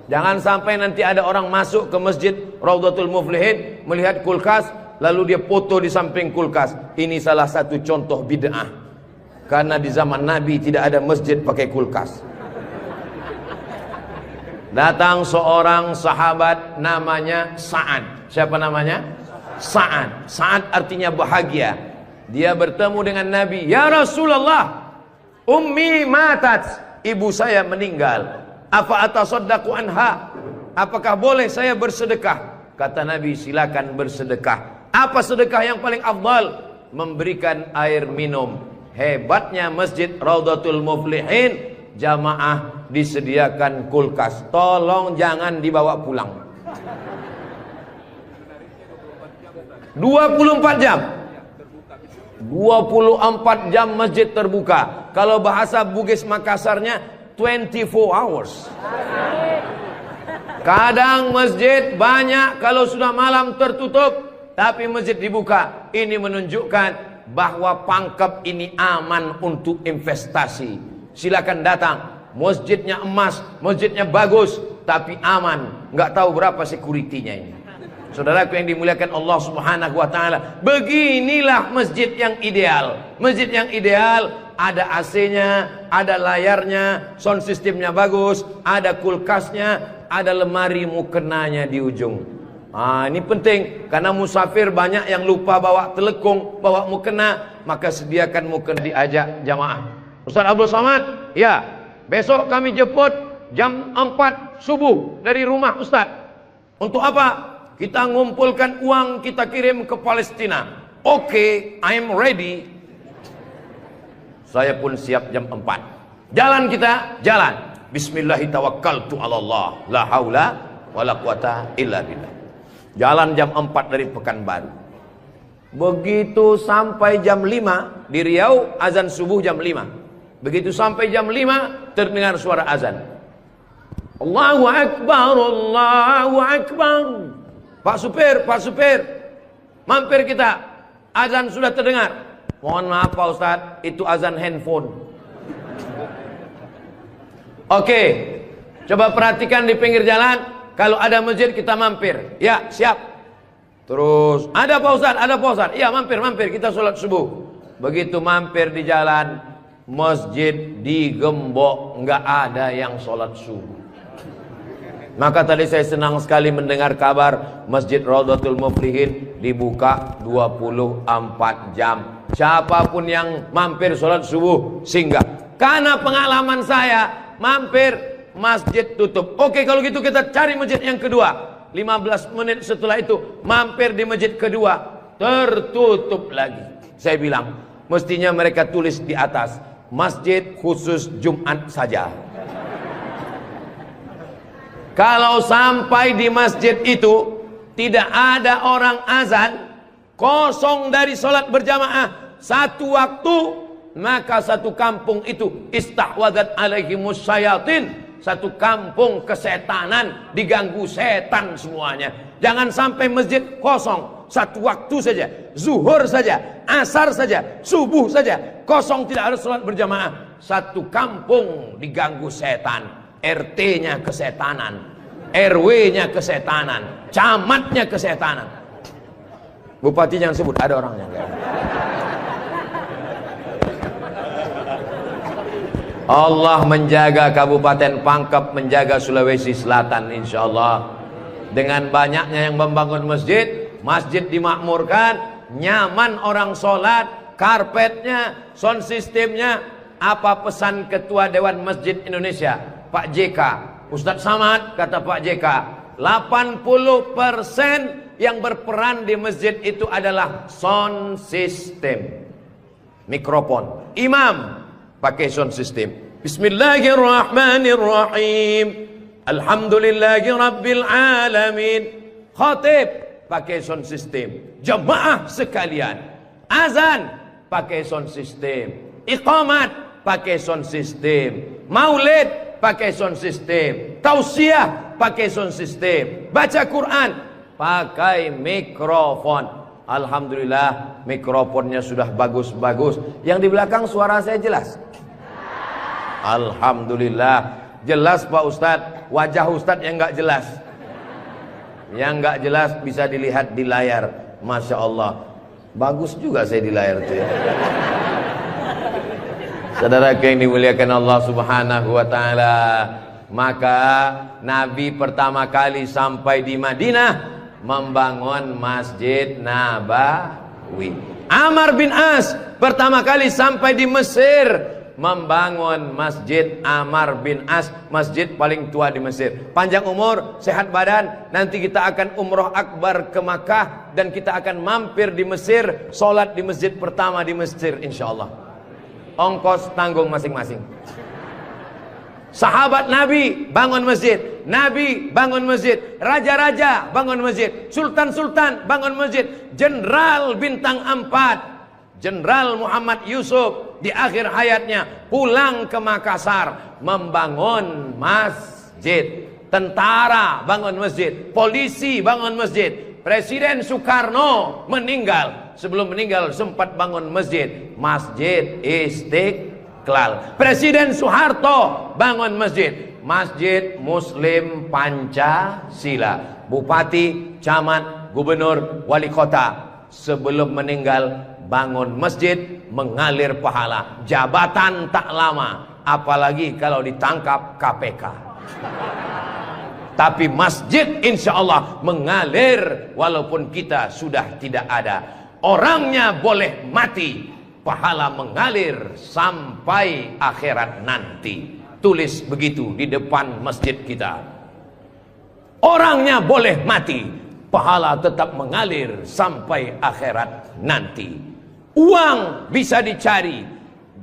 [SPEAKER 1] Jangan sampai nanti ada orang masuk ke masjid Raudhatul Muflihin melihat kulkas, lalu dia foto di samping kulkas. Ini salah satu contoh bid'ah. Karena di zaman Nabi tidak ada masjid pakai kulkas. Datang seorang sahabat namanya Sa'ad. Siapa namanya? Sa'ad. Sa'ad artinya bahagia. Dia bertemu dengan Nabi. Ya Rasulullah, ummi matat, ibu saya meninggal. Apa atasaddaqu anha? Apakah boleh saya bersedekah? Kata Nabi, silakan bersedekah. Apa sedekah yang paling afdal? Memberikan air minum. Hebatnya masjid Raudhatul Muflihin, jamaah disediakan kulkas. Tolong jangan dibawa pulang. 24 jam. 24 jam masjid terbuka. Kalau bahasa Bugis Makassarnya 24 hours. Kadang masjid banyak, kalau sudah malam tertutup, tapi masjid dibuka. Ini menunjukkan bahwa Pangkep ini aman untuk investasi. Silakan datang. Masjidnya emas, masjidnya bagus, tapi aman. Nggak tahu berapa security-nya ini. Saudaraku yang dimuliakan Allah Subhanahu wa ta'ala, beginilah masjid yang ideal. Masjid yang ideal, ada AC-nya, ada layarnya, sound systemnya bagus, ada kulkasnya, ada lemari mukenanya di ujung.
[SPEAKER 2] Ini penting karena musafir banyak yang lupa bawa telekung, bawa mukena, maka sediakan mukena diajak jamaah. Ustaz Abdul Somad, ya, besok kami jemput jam 4 subuh dari rumah Ustaz. Untuk apa? Kita ngumpulkan uang, kita kirim ke Palestina. Oke, I'm ready. Saya pun siap jam 4. Jalan kita, jalan. Bismillahirrahmanirrahim. Allah, la haula wala quwata illa billah. Jalan jam 4 dari Pekanbaru. Begitu sampai jam 5 di Riau, azan subuh jam 5. Begitu sampai jam 5 terdengar suara azan. Allahu Akbar, Allahu Akbar. Pak supir, mampir kita. Azan sudah terdengar. Mohon maaf Pak Ustadz, itu azan handphone. Oke, coba perhatikan di pinggir jalan. Kalau ada masjid kita mampir. Ya, siap. Terus, ada Pak Ustadz, ada Pak Ustadz. Iya, mampir, kita sholat subuh. Begitu mampir di jalan, masjid digembok, nggak ada yang sholat subuh. Maka tadi saya senang sekali mendengar kabar Masjid Raudhatul Muflihin dibuka 24 jam. Siapapun yang mampir sholat subuh singgah. Karena pengalaman saya, mampir masjid tutup. Oke, kalau gitu kita cari masjid yang kedua. 15 menit setelah itu mampir di masjid kedua, tertutup lagi. Saya bilang, mestinya mereka tulis di atas, masjid khusus Jumat saja. Kalau sampai di masjid itu tidak ada orang azan, kosong dari sholat berjamaah satu waktu, maka satu kampung itu istahwadat alaihimus syayatin, satu kampung kesetanan, diganggu setan semuanya. Jangan sampai masjid kosong satu waktu saja, zuhur saja, asar saja, subuh saja, kosong tidak harus sholat berjamaah. Satu kampung diganggu setan. RT-nya kesetanan, RW-nya kesetanan, camatnya kesetanan. Bupati jangan sebut, ada orangnya. Allah menjaga Kabupaten Pangkep, menjaga Sulawesi Selatan, insya Allah. Dengan banyaknya yang membangun masjid, masjid dimakmurkan, nyaman orang sholat, karpetnya, sound systemnya. Apa pesan Ketua Dewan Masjid Indonesia, Pak JK? Ustadz Samad, kata Pak JK, 80% yang berperan di masjid itu adalah sound system, mikrofon. Imam pakai sound system, Bismillahirrahmanirrahim, Alhamdulillahi Rabbil Alamin. Khatib pakai sound system. Jamaah sekalian, azan pakai sound system, iqamat pakai sound system, maulid pakai sound system, tausiah pakai sound system, baca Quran pakai mikrofon. Alhamdulillah mikrofonnya sudah bagus-bagus. Yang di belakang suara saya jelas? Alhamdulillah jelas Pak Ustadz. Wajah Ustadz yang nggak jelas, yang nggak jelas bisa dilihat di layar. Masya Allah, bagus juga saya di layar tuh ya. Saudara yang dimuliakan Allah Subhanahu wa taala, maka Nabi pertama kali sampai di Madinah membangun Masjid Nabawi. Amr bin As pertama kali sampai di Mesir membangun Masjid Amr bin As, masjid paling tua di Mesir. Panjang umur, sehat badan, nanti kita akan umroh akbar ke Makkah dan kita akan mampir di Mesir, sholat di masjid pertama di Mesir insyaallah. Ongkos tanggung masing-masing. Sahabat Nabi bangun masjid, Nabi bangun masjid, raja-raja bangun masjid, sultan-sultan bangun masjid, jenderal bintang 4, Jenderal Muhammad Yusuf di akhir hayatnya pulang ke Makassar membangun masjid. Tentara bangun masjid, polisi bangun masjid. Presiden Soekarno meninggal, sebelum meninggal sempat bangun masjid, Masjid Istiqlal. Presiden Soeharto bangun masjid, Masjid Muslim Pancasila. Bupati, camat, gubernur, wali kota sebelum meninggal bangun masjid, mengalir pahala. Jabatan tak lama, apalagi kalau ditangkap KPK. Tapi masjid insya Allah mengalir walaupun kita sudah tidak ada. Orangnya boleh mati, pahala mengalir sampai akhirat nanti. Tulis begitu di depan masjid kita. Orangnya boleh mati, pahala tetap mengalir sampai akhirat nanti. Uang bisa dicari,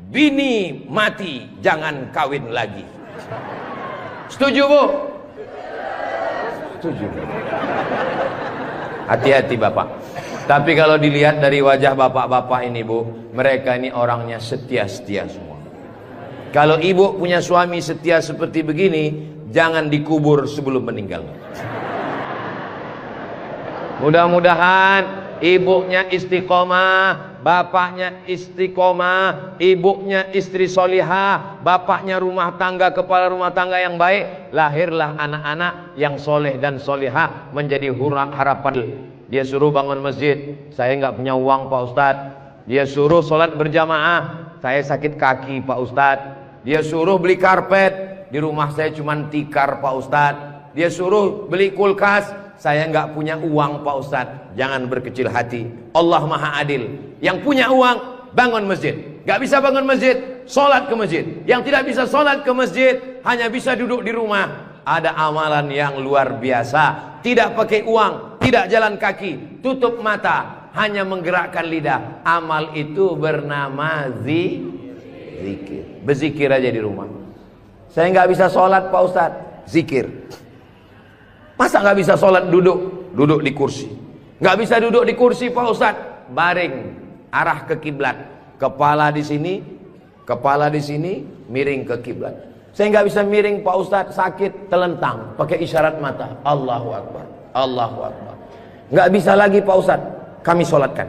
[SPEAKER 2] bini mati jangan kawin lagi. Setuju Bu? Setuju. Hati-hati Bapak. Tapi kalau dilihat dari wajah bapak-bapak ini Bu, mereka ini orangnya setia-setia semua. Kalau ibu punya suami setia seperti begini, jangan dikubur sebelum meninggal. Mudah-mudahan ibunya istiqomah, bapaknya istiqomah, ibunya istri solihah, bapaknya rumah tangga, kepala rumah tangga yang baik. Lahirlah anak-anak yang soleh dan solihah menjadi harapan. Dia suruh bangun masjid, saya nggak punya uang Pak Ustadz. Dia suruh sholat berjamaah, saya sakit kaki Pak Ustadz. Dia suruh beli karpet, di rumah saya cuma tikar Pak Ustadz. Dia suruh beli kulkas, saya nggak punya uang Pak Ustadz. Jangan berkecil hati, Allah Maha Adil. Yang punya uang bangun masjid, nggak bisa bangun masjid, sholat ke masjid. Yang tidak bisa sholat ke masjid, hanya bisa duduk di rumah. Ada amalan yang luar biasa, tidak pakai uang, tidak jalan kaki, tutup mata, hanya menggerakkan lidah. Amal itu bernama zikir. Berzikir aja di rumah. Saya nggak bisa sholat Pak Ustadz, zikir. Masa nggak bisa sholat duduk di kursi? Nggak bisa duduk di kursi Pak Ustadz, baring, arah ke kiblat, kepala di sini, miring ke kiblat. Saya nggak bisa miring Pak Ustadz, sakit, telentang, pakai isyarat mata, Allahu Akbar, Allahu Akbar. Nggak bisa lagi Pak Ustadz, kami sholatkan.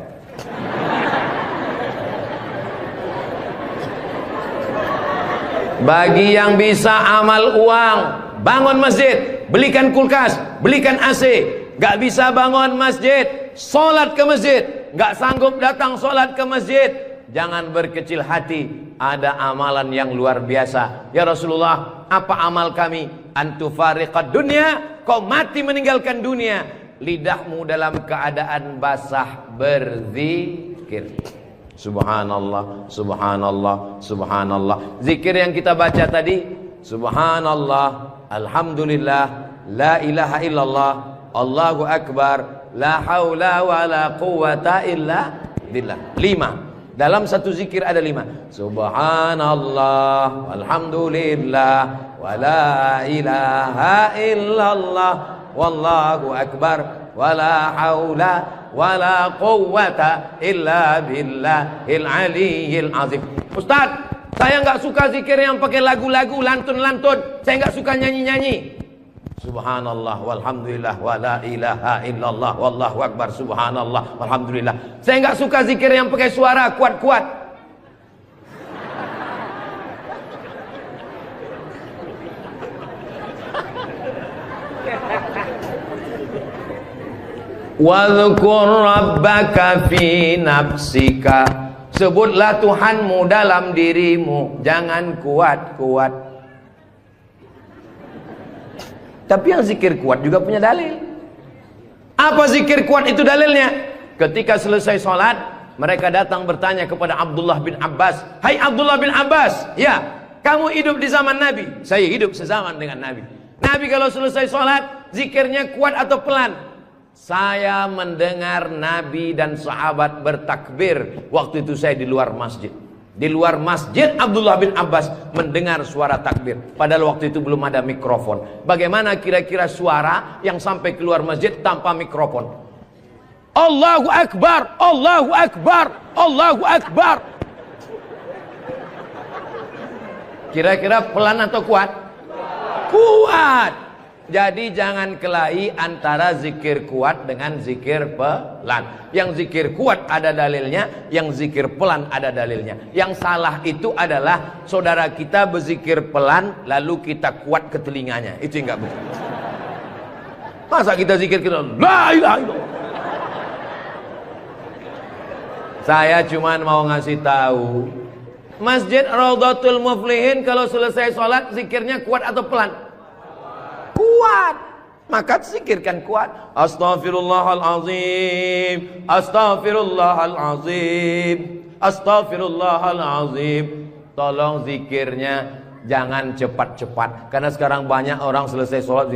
[SPEAKER 2] Bagi yang bisa amal uang, bangun masjid, belikan kulkas, belikan AC. Nggak bisa bangun masjid, sholat ke masjid. Nggak sanggup datang sholat ke masjid, jangan berkecil hati. Ada amalan yang luar biasa. Ya Rasulullah, apa amal kami? Antufariqad dunya, kau mati meninggalkan dunia. Lidahmu dalam keadaan basah berzikir. Subhanallah, subhanallah, subhanallah. Zikir yang kita baca tadi, subhanallah, alhamdulillah, la ilaha illallah, Allahu akbar, la haula wa la quwata illa billah. 5. Dalam satu zikir ada 5. Subhanallah, alhamdulillah, wa la ilaha illallah, wallahu akbar, wa la haula wa la quwwata illa billahil aliyyil azim. Ustaz, saya nggak suka zikir yang pakai lagu-lagu, lantun-lantun. Saya nggak suka nyanyi-nyanyi. Subhanallah walhamdulillah wa la ilaha illallah wallahu akbar, subhanallah walhamdulillah. Saya nggak suka zikir yang pakai suara kuat-kuat. Wadhkur rabbaka fi nafsika. Sebutlah Tuhanmu dalam dirimu, jangan kuat-kuat. Tapi yang zikir kuat juga punya dalil. Apa zikir kuat itu dalilnya? Ketika selesai sholat, mereka datang bertanya kepada Abdullah bin Abbas. Hai Abdullah bin Abbas, ya, kamu hidup di zaman Nabi. Saya hidup sezaman dengan Nabi. Nabi kalau selesai sholat, zikirnya kuat atau pelan? Saya mendengar Nabi dan sahabat bertakbir. Waktu itu saya di luar masjid. Di luar masjid Abdullah bin Abbas mendengar suara takbir. Padahal waktu itu belum ada mikrofon. Bagaimana kira-kira suara yang sampai keluar masjid tanpa mikrofon? Allahu Akbar, Allahu Akbar, Allahu Akbar. Kira-kira pelan atau kuat? Kuat. Jadi jangan kelahi antara zikir kuat dengan zikir pelan. Yang zikir kuat ada dalilnya, yang zikir pelan ada dalilnya. Yang salah itu adalah saudara kita berzikir pelan lalu kita kuat ke telinganya. Itu yang enggak betul. Masa kita zikir kita la ilaha illallah. Saya cuman mau ngasih tahu, Masjid Raudhatul Muflihin kalau selesai sholat zikirnya kuat atau pelan? Kuat. Maka zikirkan kuat. Astaghfirullahalazim, astaghfirullahalazim, astaghfirullahalazim. Tolong zikirnya jangan cepat-cepat, karena sekarang banyak orang selesai sholat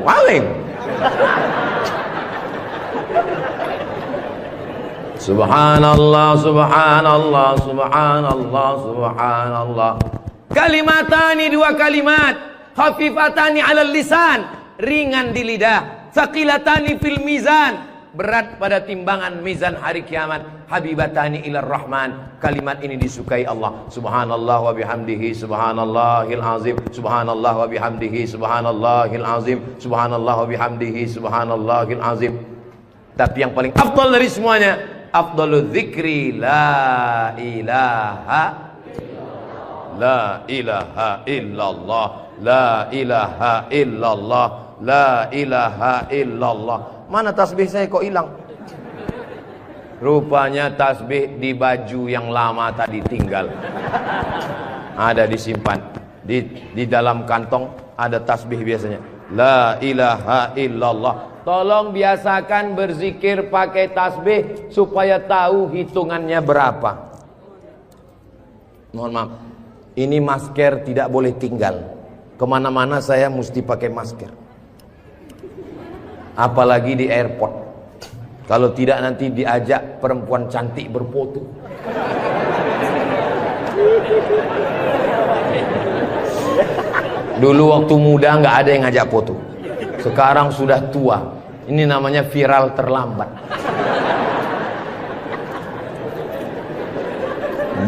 [SPEAKER 2] paling subhanallah, subhanallah, subhanallah, subhanallah. Kalimatani, dua kalimat, khafifatani 'alal lisan, ringan di lidah, tsaqilatani fil mizan, berat pada timbangan mizan hari kiamat, habibatani ilar rahman. Kalimat ini disukai Allah. Subhanallah wa bihamdihi subhanallahil azim, subhanallah wa bihamdihi subhanallahil azim, subhanallah wa bihamdihi subhanallahil azim. Tapi yang paling afdal dari semuanya, afdalul dzikri la ilaha la ilaha illallah, la ilaha illallah, la ilaha illallah. Mana tasbih saya kok hilang? Rupanya tasbih di baju yang lama tadi tinggal. Ada disimpan di dalam kantong, ada tasbih biasanya. La ilaha illallah. Tolong biasakan berzikir pakai tasbih supaya tahu hitungannya berapa. Mohon maaf, ini masker tidak boleh tinggal. Kemana-mana saya mesti pakai masker. Apalagi di airport. Kalau tidak nanti diajak perempuan cantik berfoto. Dulu waktu muda nggak ada yang ngajak foto. Sekarang sudah tua. Ini namanya viral terlambat.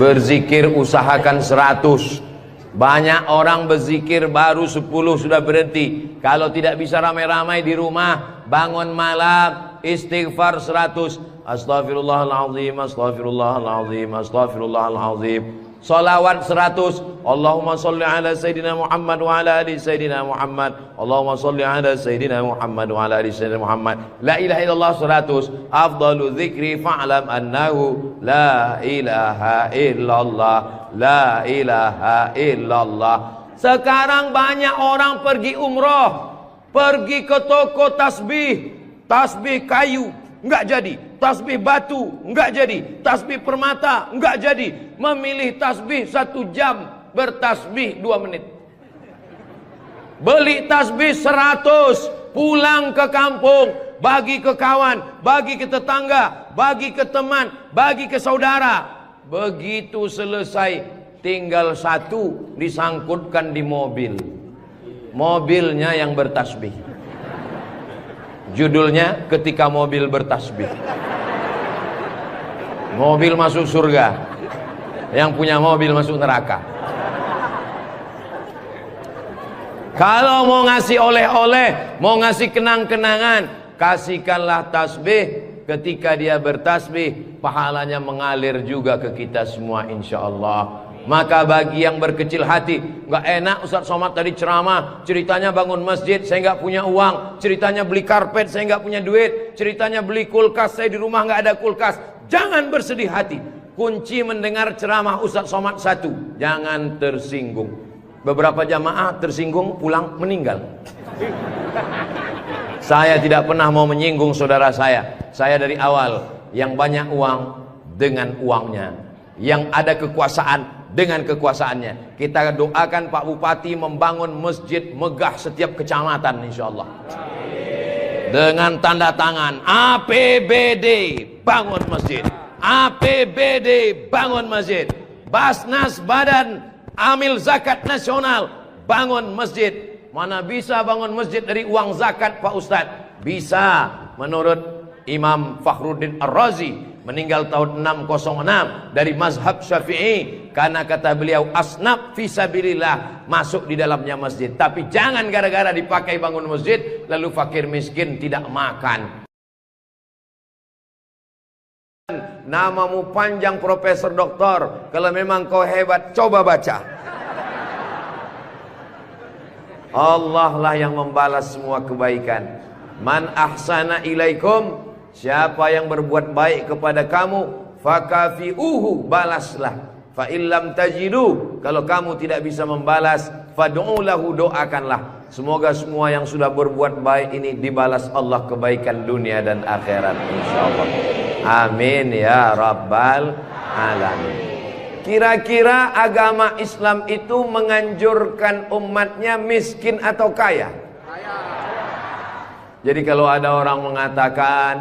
[SPEAKER 2] Berzikir usahakan 100. Banyak orang berzikir baru 10 sudah berhenti. Kalau tidak bisa ramai-ramai di rumah, bangun malam istighfar 100. Astaghfirullahalazim, astaghfirullahalazim, astaghfirullahalazim. Salawat 100. Allahumma sholli ala Sayyidina Muhammad wa ala ali Sayyidina Muhammad. Allahumma sholli ala Sayyidina Muhammad wa ala ali Sayyidina Muhammad. La ilaha illallah 100. Afdalu dzikri fa'lam annahu la ilaha illallah, la ilaha illallah. Sekarang banyak orang pergi umroh, pergi ke toko tasbih, tasbih kayu enggak jadi, tasbih batu enggak jadi, tasbih permata enggak jadi. Memilih tasbih 1 jam, bertasbih 2 menit. Beli tasbih 100, pulang ke kampung, bagi ke kawan, bagi ke tetangga, bagi ke teman, bagi ke saudara. Begitu selesai, tinggal 1 disangkutkan di mobil. Mobilnya yang bertasbih. Judulnya ketika mobil bertasbih. Mobil masuk surga, yang punya mobil masuk neraka. Kalau mau ngasih oleh-oleh, mau ngasih kenang-kenangan, kasihkanlah tasbih. Ketika dia bertasbih, pahalanya mengalir juga ke kita semua insyaallah. Maka bagi yang berkecil hati, nggak enak Ustaz Somad tadi ceramah, ceritanya bangun masjid, saya nggak punya uang, ceritanya beli karpet, saya nggak punya duit, ceritanya beli kulkas, saya di rumah nggak ada kulkas. Jangan bersedih hati. Kunci mendengar ceramah Ustaz Somad 1, jangan tersinggung. Beberapa jamaah tersinggung, pulang meninggal. Saya tidak pernah mau menyinggung saudara saya. Saya dari awal, yang banyak uang dengan uangnya, yang ada kekuasaan dengan kekuasaannya. Kita doakan Pak Bupati membangun masjid megah setiap kecamatan insyaallah. Dengan tanda tangan APBD bangun masjid, APBD bangun masjid, Basnas Badan Amil Zakat Nasional bangun masjid. Mana bisa bangun masjid dari uang zakat Pak Ustadz? Bisa. Menurut Imam Fakhruddin Ar-Razi, meninggal tahun 606, dari mazhab Syafi'i, karena kata beliau asnaf fisabilillah, masuk di dalamnya masjid. Tapi jangan gara-gara dipakai bangun masjid lalu fakir miskin tidak makan. Namamu panjang Profesor Doktor, kalau memang kau hebat coba baca. Allah lah yang membalas semua kebaikan. Man ahsana ilaikum, siapa yang berbuat baik kepada kamu, fakafiuhu, balaslah. Fa illam tajidu, kalau kamu tidak bisa membalas, fad'u lahu, doakanlah. Semoga semua yang sudah berbuat baik ini dibalas Allah kebaikan dunia dan akhirat insyaallah. Amin ya rabbal alamin. Kira-kira agama Islam itu menganjurkan umatnya miskin atau kaya? Jadi kalau ada orang mengatakan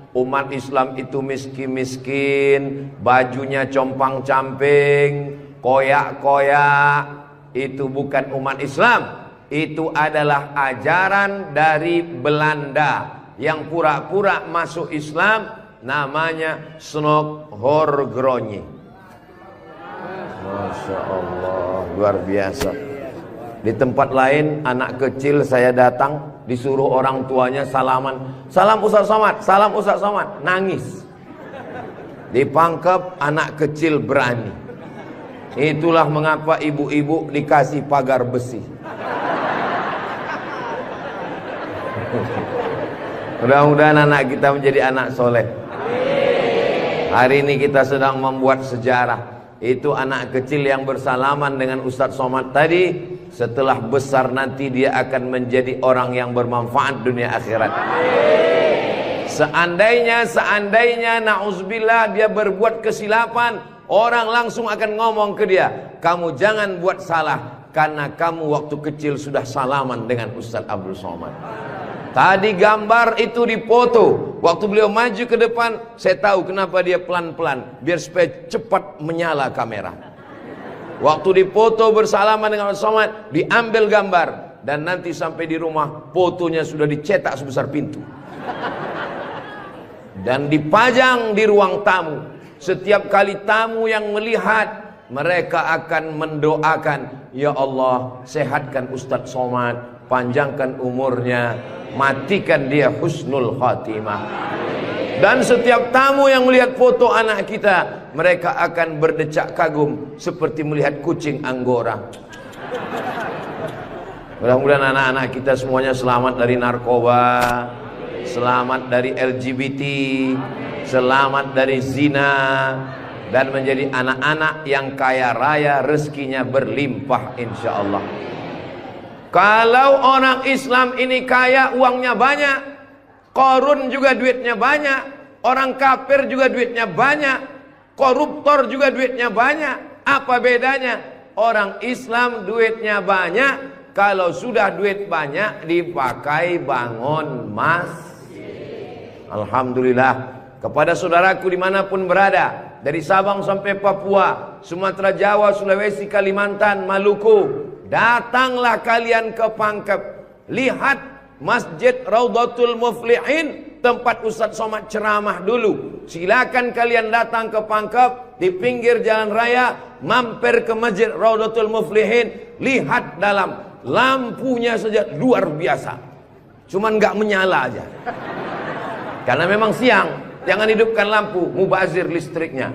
[SPEAKER 2] umat Islam itu miskin-miskin, bajunya compang-camping, koyak-koyak, itu bukan umat Islam. Itu adalah ajaran dari Belanda yang pura-pura masuk Islam, namanya Snokhorgronni. Masya Allah, luar biasa. Di tempat lain anak kecil saya datang, disuruh orang tuanya salaman, salam Ustaz Somad, salam Ustaz Somad, nangis. Dipangkep anak kecil berani. Itulah mengapa ibu-ibu dikasih pagar besi. Mudah-mudahan anak kita menjadi anak soleh. Hari ini kita sedang membuat sejarah. Itu anak kecil yang bersalaman dengan Ustaz Somad tadi, setelah besar nanti dia akan menjadi orang yang bermanfaat dunia akhirat. Seandainya na'udzubillah dia berbuat kesilapan, orang langsung akan ngomong ke dia, kamu jangan buat salah, karena kamu waktu kecil sudah salaman dengan Ustaz Abdul Somad. Tadi gambar itu dipoto. Waktu beliau maju ke depan, saya tahu kenapa dia pelan-pelan, biar supaya cepat menyala kamera. Waktu dipoto bersalaman dengan Ustaz Somad, diambil gambar, dan nanti sampai di rumah fotonya sudah dicetak sebesar pintu dan dipajang di ruang tamu. Setiap kali tamu yang melihat, mereka akan mendoakan, ya Allah, sehatkan Ustaz Somad, panjangkan umurnya, matikan dia husnul khatimah. Dan setiap tamu yang melihat foto anak kita, mereka akan berdecak kagum seperti melihat kucing Anggora. Mudah-mudahan anak-anak kita semuanya selamat dari narkoba, selamat dari LGBT, selamat dari zina, dan menjadi anak-anak yang kaya raya, rezekinya berlimpah insyaallah. Kalau orang Islam ini kaya, uangnya banyak, Qarun juga duitnya banyak, orang kafir juga duitnya banyak, koruptor juga duitnya banyak. Apa bedanya? Orang Islam duitnya banyak, kalau sudah duit banyak dipakai bangun masjid. Alhamdulillah. Kepada saudaraku dimanapun berada, dari Sabang sampai Papua, Sumatera, Jawa, Sulawesi, Kalimantan, Maluku, datanglah kalian ke Pangkep. Lihat Masjid Raudhatul Muflihin, tempat Ustaz Somad ceramah dulu. Silakan kalian datang ke Pangkep, di pinggir jalan raya, mampir ke Masjid Raudhatul Muflihin. Lihat dalam, lampunya saja luar biasa, cuman nggak menyala aja karena memang siang. Jangan hidupkan lampu, mubazir listriknya.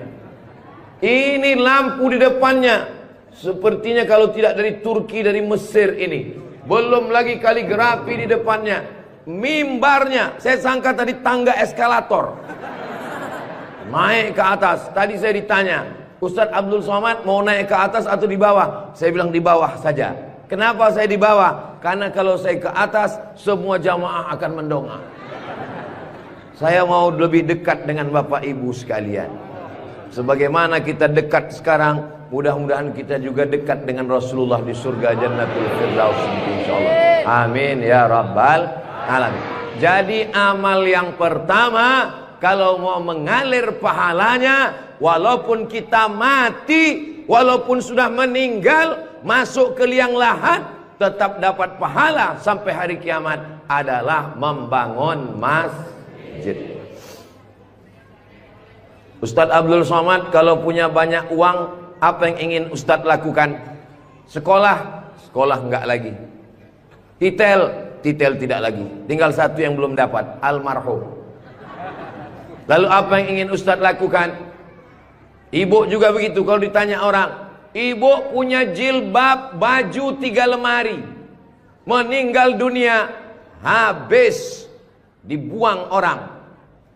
[SPEAKER 2] Ini lampu di depannya, sepertinya kalau tidak dari Turki, dari Mesir ini. Belum lagi kaligrafi di depannya. Mimbarnya, saya sangka tadi tangga eskalator, naik ke atas. Tadi saya ditanya, Ustaz Abdul Somad mau naik ke atas atau di bawah? Saya bilang di bawah saja. Kenapa saya di bawah? Karena kalau saya ke atas, semua jamaah akan mendongak. Saya mau lebih dekat dengan Bapak Ibu sekalian. Sebagaimana kita dekat sekarang, mudah-mudahan kita juga dekat dengan Rasulullah di surga Jannatul Firdaus insyaallah. Amin ya rabbal alamin. Jadi amal yang pertama, kalau mau mengalir pahalanya, walaupun kita mati, walaupun sudah meninggal, masuk ke liang lahat, tetap dapat pahala sampai hari kiamat, adalah membangun masjid. Ustaz Abdul Somad kalau punya banyak uang, apa yang ingin Ustaz lakukan? Sekolah enggak lagi. Titel tidak lagi. Tinggal satu yang belum dapat, almarhum. Lalu apa yang ingin Ustaz lakukan? Ibu juga begitu. Kalau ditanya orang, ibu punya jilbab, baju 3 lemari, meninggal dunia, habis, dibuang orang.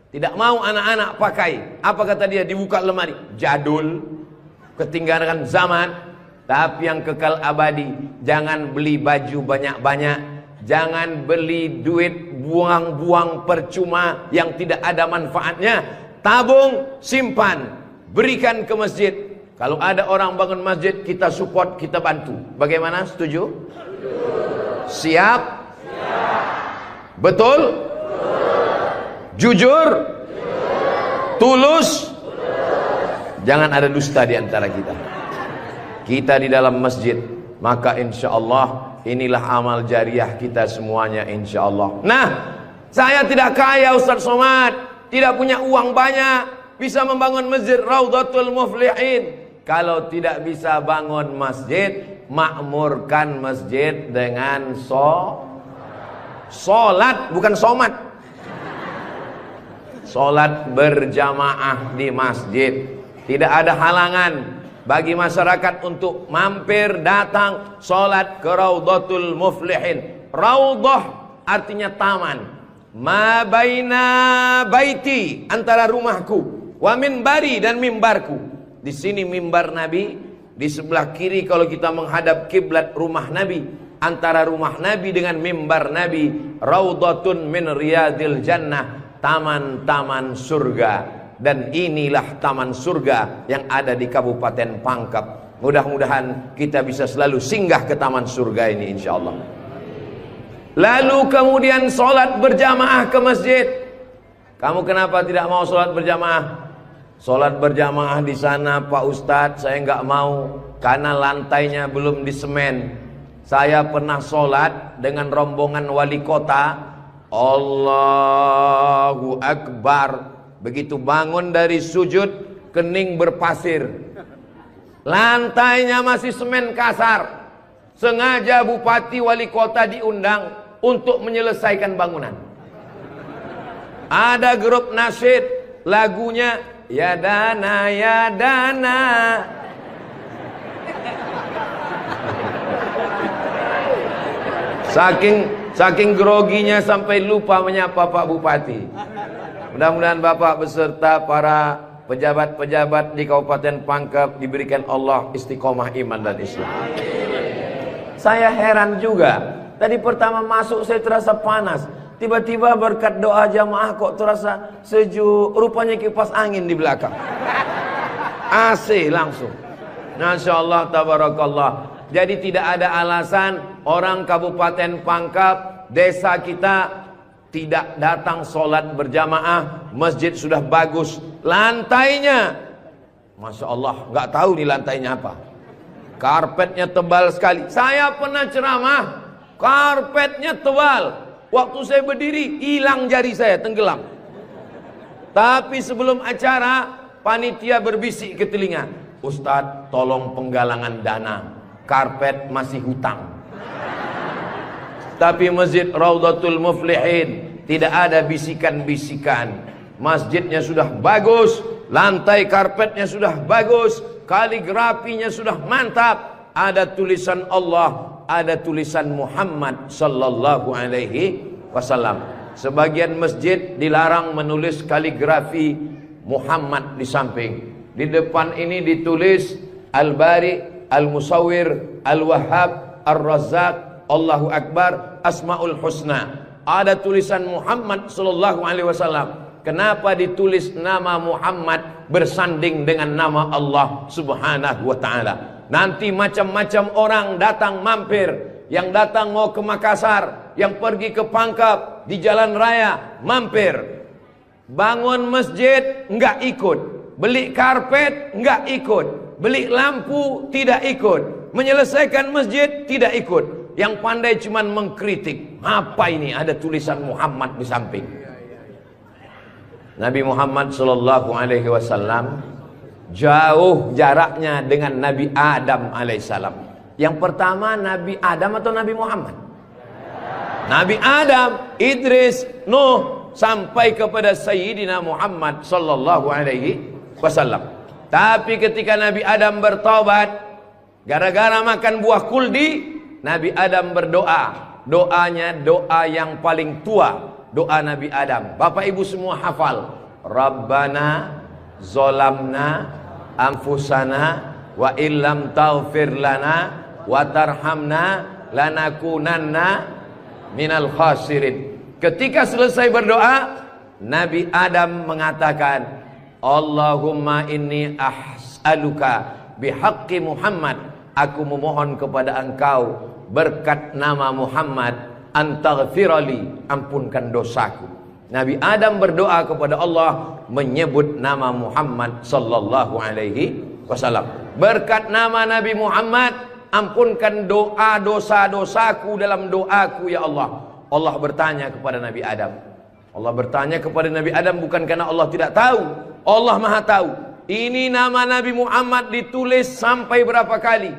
[SPEAKER 2] Tidak mau anak-anak pakai. Apa kata dia? Dibuka lemari, jadul. ketinggalan zaman, tapi yang kekal abadi. Jangan beli baju banyak-banyak, jangan beli duit buang-buang percuma yang tidak ada manfaatnya. Tabung, simpan, berikan ke masjid. Kalau ada orang bangun masjid, kita support, kita bantu. Bagaimana? Setuju? Siap? Betul? Jujur? Tulus? Jangan ada dusta di antara kita. Kita di dalam masjid, maka insya Allah inilah amal jariah kita semuanya, insya Allah. Nah, saya tidak kaya Ustaz Somad, tidak punya uang banyak, bisa membangun masjid Raudhatul Muflihin. Kalau tidak bisa bangun masjid, makmurkan masjid dengan sholat, bukan somat. Sholat berjamaah di masjid. Tidak ada halangan bagi masyarakat untuk mampir datang sholat ke Raudhatul Muflihin. Raudhah artinya taman. Ma baina baiti, antara rumahku, wa minbari, dan mimbarku. Di sini mimbar Nabi, di sebelah kiri kalau kita menghadap kiblat rumah Nabi. Antara rumah Nabi dengan mimbar Nabi, Raudhatun min riyadil jannah, taman-taman surga. Dan inilah taman surga yang ada di Kabupaten Pangkep. Mudah-mudahan kita bisa selalu singgah ke taman surga ini, insya Allah. Lalu kemudian sholat berjamaah ke masjid. Kamu kenapa tidak mau sholat berjamaah? Sholat berjamaah di sana, Pak Ustadz, saya nggak mau karena lantainya belum disemen. Saya pernah sholat dengan rombongan wali kota. Allahu Akbar. Begitu bangun dari sujud, kening berpasir. Lantainya masih semen kasar. Sengaja bupati wali kota diundang untuk menyelesaikan bangunan. Ada grup nasyid, lagunya ya dana ya dana. Saking groginya sampai lupa menyapa Pak Bupati. Mudah-mudahan Bapak beserta para pejabat-pejabat di Kabupaten Pangkep diberikan Allah istiqomah iman dan Islam. Saya heran juga. Tadi pertama masuk saya terasa panas. Tiba-tiba berkat doa jamaah kok terasa sejuk. Rupanya kipas angin di belakang. AC langsung. Masya Allah, tabarakallah. Jadi tidak ada alasan orang Kabupaten Pangkep, desa kita tidak datang sholat berjamaah. Masjid sudah bagus, lantainya Masya Allah, nggak tahu nih lantainya apa. Karpetnya tebal sekali. Saya pernah ceramah, karpetnya tebal. Waktu saya berdiri, hilang jari saya, tenggelam. Tapi sebelum acara, panitia berbisik ke telinga, Ustadz tolong penggalangan dana, karpet masih hutang. Tapi masjid Raudhatul Muflihin tidak ada bisikan-bisikan. Masjidnya sudah bagus, lantai karpetnya sudah bagus, kaligrafinya sudah mantap. Ada tulisan Allah, ada tulisan Muhammad sallallahu alaihi wasallam. Sebagian masjid dilarang menulis kaligrafi Muhammad di samping. Di depan ini ditulis Al-Bari, Al-Musawwir, Al-Wahhab, Ar-Razzaq, Allahu Akbar, Asmaul Husna. Ada tulisan Muhammad sallallahu alaihi wasallam. Kenapa ditulis nama Muhammad bersanding dengan nama Allah subhanahu wa ta'ala? Nanti macam-macam orang datang mampir. Yang datang mau ke Makassar, yang pergi ke Pangkep, di jalan raya mampir. Bangun masjid enggak ikut, beli karpet enggak ikut, beli lampu tidak ikut, menyelesaikan masjid tidak ikut. Yang pandai cuman mengkritik. Apa ini ada tulisan Muhammad di samping? Nabi Muhammad sallallahu alaihi wasallam jauh jaraknya dengan Nabi Adam alaihissalam. Yang pertama Nabi Adam atau Nabi Muhammad? Nabi Adam, Idris, Nuh, sampai kepada Sayyidina Muhammad sallallahu alaihi wasallam. Tapi ketika Nabi Adam bertaubat gara-gara makan buah kuldi, Nabi Adam berdoa. Doanya doa yang paling tua, doa Nabi Adam. Bapak Ibu semua hafal. Rabbana zolamna anfusana wa illam taghfir lana wa tarhamna lanakunanna minal khasirin. Ketika selesai berdoa, Nabi Adam mengatakan, Allahumma inni as'aluka bihaqqi Muhammad, aku memohon kepada engkau berkat nama Muhammad, antaghfirali, ampunkan dosaku. Nabi Adam berdoa kepada Allah menyebut nama Muhammad sallallahu alaihi wasallam. Berkat nama Nabi Muhammad, ampunkan doa dosa-dosaku dalam doaku ya Allah. Allah bertanya kepada Nabi Adam. Allah bertanya kepada Nabi Adam bukan karena Allah tidak tahu. Allah Maha tahu. Ini nama Nabi Muhammad ditulis sampai berapa kali?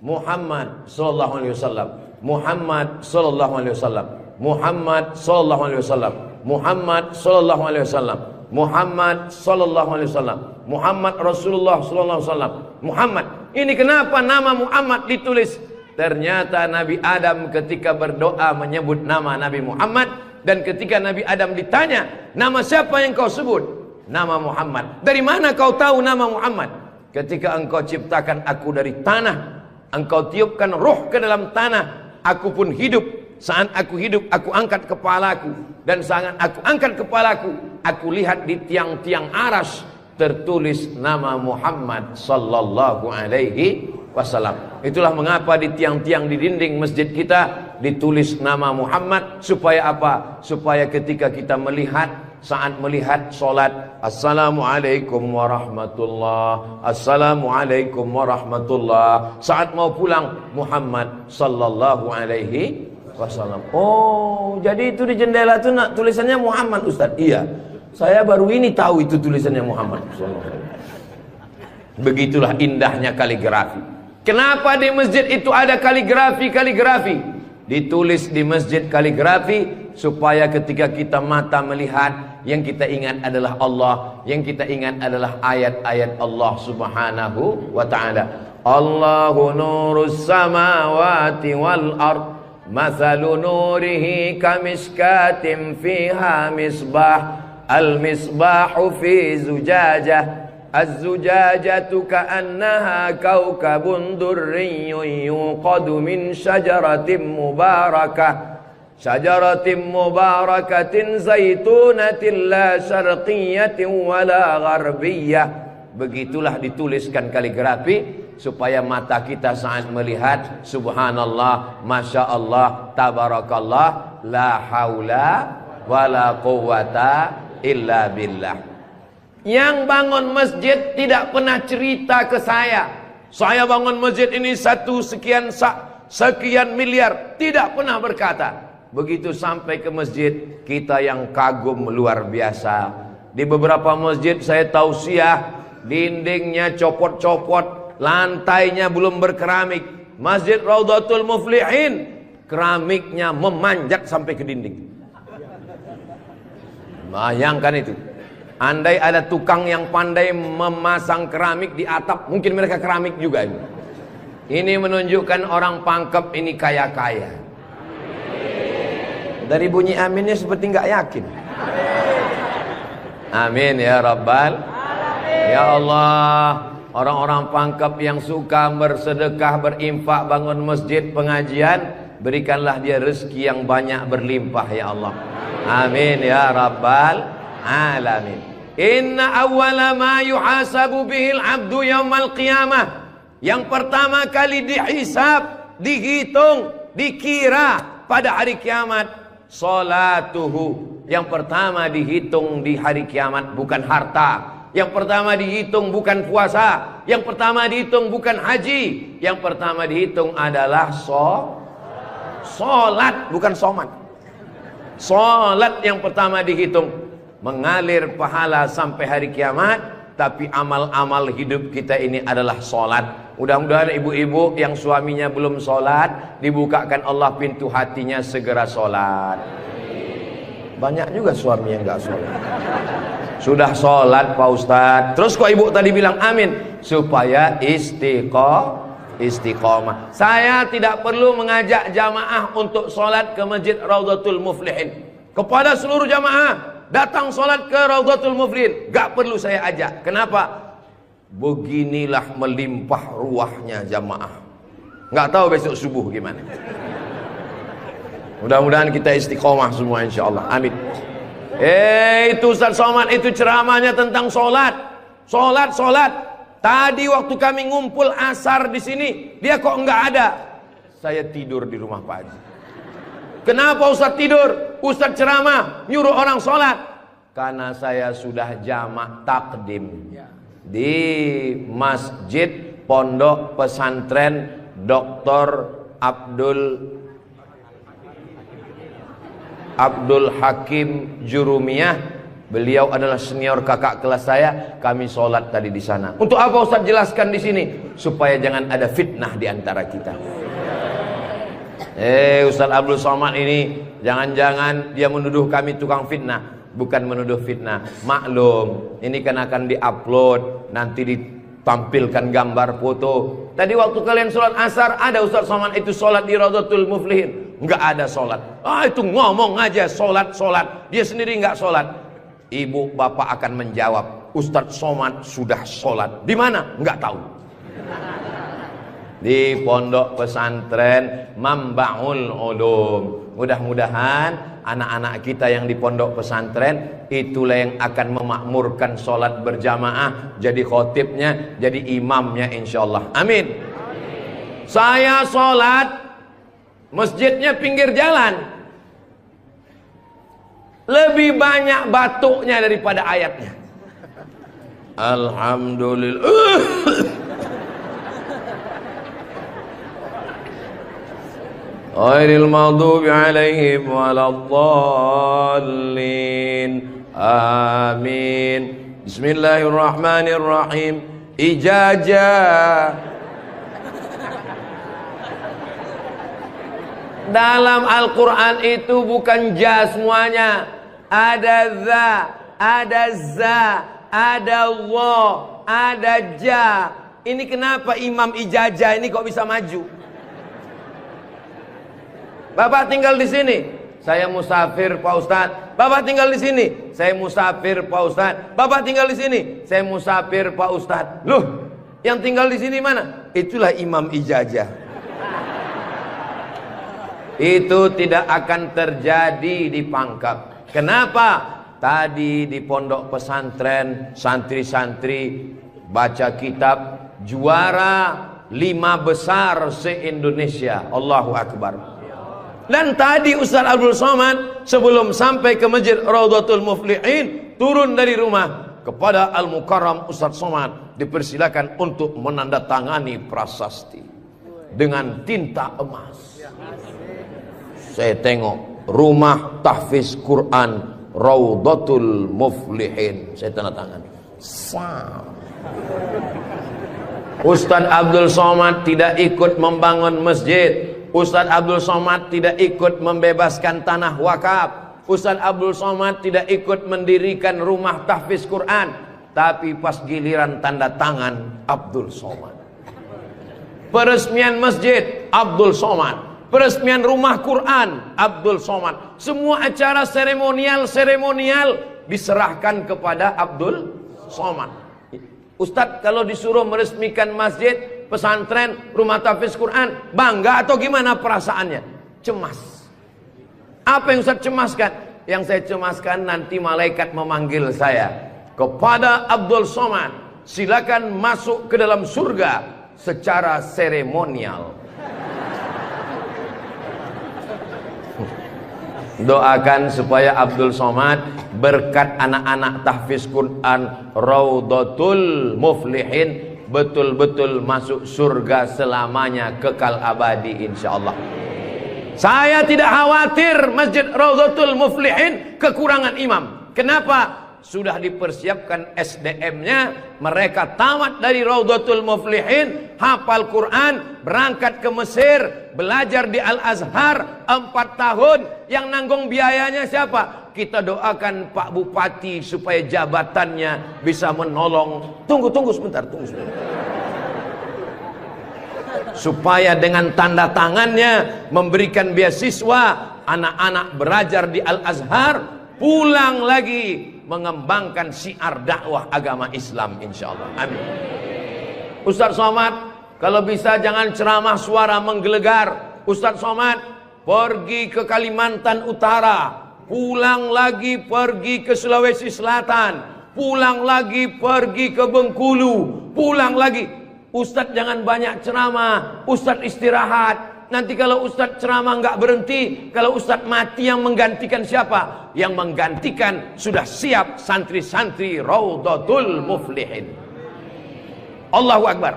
[SPEAKER 2] Muhammad sallallahu alaihi wasallam. Muhammad sallallahu alaihi wasallam. Muhammad sallallahu alaihi wasallam. Muhammad sallallahu alaihi wasallam. Muhammad sallallahu alaihi wasallam. Muhammad Rasulullah sallallahu alaihi wasallam. Muhammad. Ini kenapa nama Muhammad ditulis? Ternyata Nabi Adam ketika berdoa menyebut nama Nabi Muhammad, dan ketika Nabi Adam ditanya, nama siapa yang kau sebut? Nama Muhammad. Dari mana kau tahu nama Muhammad? Ketika engkau ciptakan aku dari tanah, engkau tiupkan roh ke dalam tanah, aku pun hidup. Saat aku hidup, aku angkat kepalaku, dan saat aku angkat kepalaku, aku lihat di tiang-tiang aras tertulis nama Muhammad sallallahu alaihi wasallam. Itulah mengapa di tiang-tiang di dinding masjid kita ditulis nama Muhammad. Supaya apa? Supaya ketika kita melihat, saat melihat solat, Assalamualaikum warahmatullah, Assalamualaikum warahmatullah. Saat mau pulang, Muhammad sallallahu alaihi wasallam. Oh, jadi itu di jendela itu tulisannya Muhammad, Ustaz? Iya, saya baru ini tahu itu tulisannya Muhammad. Begitulah indahnya kaligrafi. Kenapa di masjid itu ada kaligrafi? Ditulis di masjid kaligrafi supaya ketika kita mata melihat, yang kita ingat adalah Allah, yang kita ingat adalah ayat-ayat Allah Subhanahu wa ta'ala. Allahu nurus samawati wal ard, mathalu nurihi kamiskatin fiha misbah, al misbahu fi zujajah, az-zujajatu ka'annaha kawkabun durriyyun yuqadu min syajaratin mubarakatin zaitunatin la syarqiyatin wala gharbiyyah. Begitulah dituliskan kaligrafi supaya mata kita saat melihat, subhanallah, masya Allah, tabarakallah, la haula wala quwata illa billah. Yang bangun masjid tidak pernah cerita ke saya bangun masjid ini sekian miliar. Tidak pernah berkata. Begitu sampai ke masjid, kita yang kagum luar biasa. Di beberapa masjid saya tausiah, dindingnya copot-copot, lantainya belum berkeramik. Masjid Raudhatul Muflihin, keramiknya memanjat sampai ke dinding. Bayangkan itu. Andai ada tukang yang pandai memasang keramik di atap, mungkin mereka keramik juga ini. Ini menunjukkan orang Pangkep ini kaya-kaya. Dari bunyi aminnya seperti nggak yakin. Amin ya Rabbal Alamin. Ya Allah, orang-orang Pangkep yang suka bersedekah, berinfak, bangun masjid, pengajian, berikanlah dia rezeki yang banyak berlimpah ya Allah. Amin ya Rabbal Alamin. Inna awwala ma yuhasabu bihil abdu yaumal qiyamah. Yang pertama kali dihisab, dihitung, dikira pada hari kiamat, salatuhu. Yang pertama dihitung di hari kiamat bukan harta. Yang pertama dihitung bukan puasa. Yang pertama dihitung bukan haji. Yang pertama dihitung adalah solat, bukan somat. Solat yang pertama dihitung. Mengalir pahala sampai hari kiamat. Tapi amal-amal hidup kita ini adalah solat. Mudah-mudahan ibu-ibu yang suaminya belum solat, dibukakan Allah pintu hatinya segera solat. Banyak juga suami yang gak solat. Sudah solat Pak Ustadz, terus kok ibu tadi bilang amin? Supaya istiqomah. Saya tidak perlu mengajak jamaah untuk solat ke Masjid Raudhatul Muflihin. Kepada seluruh jamaah, datang solat ke Raudhatul Muflihin, gak perlu saya ajak. Kenapa? Beginilah melimpah ruahnya jamaah. Nggak tahu besok subuh gimana. Mudah-mudahan kita istiqomah semua insyaallah. Amin. Itu Ustaz Somad itu ceramahnya tentang sholat. Sholat. Tadi waktu kami ngumpul asar di sini, dia kok nggak ada. Saya tidur di rumah Pak Haji. Kenapa Ustaz tidur? Ustaz ceramah, nyuruh orang sholat. Karena saya sudah jamak takdim di Masjid Pondok Pesantren Dr. Abdul Hakim Jurumiyah. Beliau adalah senior kakak kelas saya. Kami sholat tadi di sana. Untuk apa Ustaz jelaskan di sini? Supaya jangan ada fitnah di antara kita. Ustaz Abdul Somad ini jangan-jangan dia menuduh kami tukang fitnah. Bukan menuduh fitnah. Maklum, ini kan akan diupload, nanti ditampilkan gambar foto. Tadi waktu kalian sholat asar, ada Ustaz Somad itu sholat di Raudhatul Muflihin. Enggak ada sholat. Itu ngomong aja sholat. Dia sendiri enggak sholat. Ibu bapak akan menjawab, Ustaz Somad sudah sholat. Di mana? Enggak tahu. Di Pondok Pesantren Mambaul Ulum. Mudah-mudahan anak-anak kita yang di pondok pesantren itulah yang akan memakmurkan sholat berjamaah, jadi khotibnya, jadi imamnya insyaallah. Amin. Saya sholat, masjidnya pinggir jalan, lebih banyak batuknya daripada ayatnya. Alhamdulillah. Ghairil maghdubi alaihim waladdallin. Amin. Bismillahirrahmanirrahim. Ijazah. Dalam Al-Quran itu bukan ja semuanya. Ada za, ada za, ada wa, ada ja. Ini kenapa Imam Ijazah ini kok bisa maju? Bapak tinggal di sini, saya musafir Pak Ustadz. Bapak tinggal di sini, saya musafir Pak Ustadz. Bapak tinggal di sini, saya musafir Pak Ustadz. Loh, yang tinggal di sini mana? Itulah Imam Ijazah. Itu tidak akan terjadi di Pangkep. Kenapa? Tadi di pondok pesantren santri-santri baca kitab juara 5 besar se-Indonesia. Allahu Akbar. Dan tadi Ustaz Abdul Somad sebelum sampai ke Masjid Raudhatul Muflihin turun dari rumah kepada Al-Mukarram Ustaz Somad dipersilakan untuk menandatangani prasasti dengan tinta emas. Saya tengok rumah tahfiz Quran Raudhatul Muflihin, saya tanda tangan. Ustaz Abdul Somad tidak ikut membangun masjid. Ustaz Abdul Somad tidak ikut membebaskan tanah wakaf. Ustaz Abdul Somad tidak ikut mendirikan rumah tahfiz Quran. Tapi pas giliran tanda tangan Abdul Somad. Peresmian masjid Abdul Somad. Peresmian rumah Quran Abdul Somad. Semua acara seremonial diserahkan kepada Abdul Somad. Ustaz kalau disuruh meresmikan masjid, pesantren, rumah tahfiz Quran, bangga atau gimana perasaannya? Cemas. Apa yang Ustaz cemaskan? Yang saya cemaskan nanti malaikat memanggil saya. Kepada Abdul Somad, silakan masuk ke dalam surga secara seremonial. Doakan supaya Abdul Somad berkat anak-anak tahfiz Quran Raudhatul Muflihin betul-betul masuk surga selamanya, kekal abadi insyaallah. Saya tidak khawatir Masjid Raudhatul Muflihin kekurangan imam. Kenapa? Sudah dipersiapkan SDM-nya. Mereka tamat dari Raudhatul Muflihin, hafal Quran, berangkat ke Mesir, belajar di Al-Azhar 4 tahun. Yang nanggung biayanya siapa? Kita doakan Pak Bupati supaya jabatannya bisa menolong. Tunggu sebentar. Supaya dengan tanda tangannya memberikan beasiswa, anak-anak belajar di Al-Azhar, pulang lagi mengembangkan syiar dakwah agama Islam insyaallah. Amin. Ustaz Somad, kalau bisa jangan ceramah suara menggelegar. Ustaz Somad, pergi ke Kalimantan Utara, pulang lagi pergi ke Sulawesi Selatan, pulang lagi pergi ke Bengkulu, pulang lagi. Ustaz jangan banyak ceramah, Ustaz istirahat. Nanti kalau Ustaz ceramah nggak berhenti, kalau Ustaz mati yang menggantikan siapa? Yang menggantikan sudah siap santri-santri Raudhatul Muflihin. Allahu Akbar.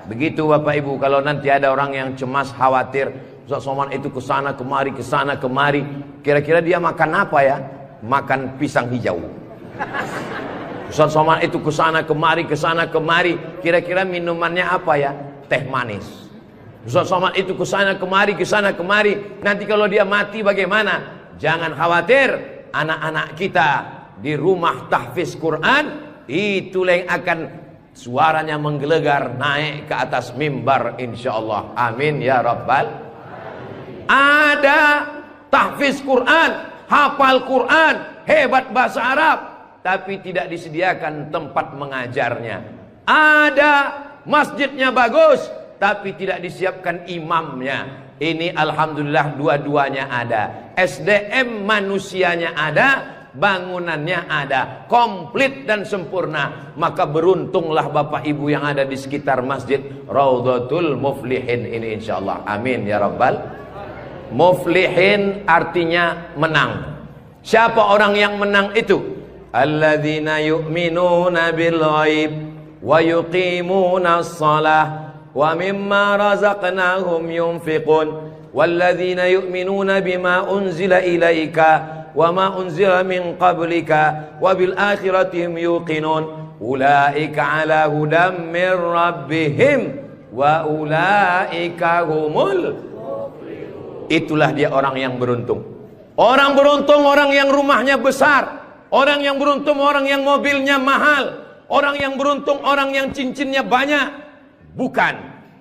[SPEAKER 2] Begitu Bapak Ibu, kalau nanti ada orang yang cemas, khawatir, Ustaz Somad itu kesana kemari, kira-kira dia makan apa ya? Makan pisang hijau. Ustaz Somad itu kesana kemari, kira-kira minumannya apa ya? Teh manis. Ustaz Somad itu kesana kemari, nanti kalau dia mati bagaimana? Jangan khawatir, anak-anak kita di rumah tahfiz Quran, itulah yang akan suaranya menggelegar naik ke atas mimbar insyaallah. Amin ya rabbal. Ada tahfiz Quran, hafal Quran, hebat bahasa Arab, tapi tidak disediakan tempat mengajarnya. Ada masjidnya bagus, tapi tidak disiapkan imamnya. Ini alhamdulillah dua-duanya ada. SDM manusianya ada, bangunannya ada, komplit dan sempurna. Maka beruntunglah Bapak Ibu yang ada di sekitar Masjid Raudhatul Muflihin ini insyaallah. Amin ya rabbal. Muflihin artinya menang. Siapa orang yang menang itu? Alladzina yu'minuna bil ghaib wa yuqimuna shalah wa mimma razaqnahum yunfiqun walladzina yu'minuna bima unzila ilaika wa ma unzila min qablika wa bil akhirati hum yuqinun ulaika ala hudam min rabbihim wa ulaika humul muflihun. Itulah dia orang yang beruntung. Orang beruntung orang yang rumahnya besar, orang yang beruntung orang yang mobilnya mahal, orang yang beruntung orang yang cincinnya banyak. Bukan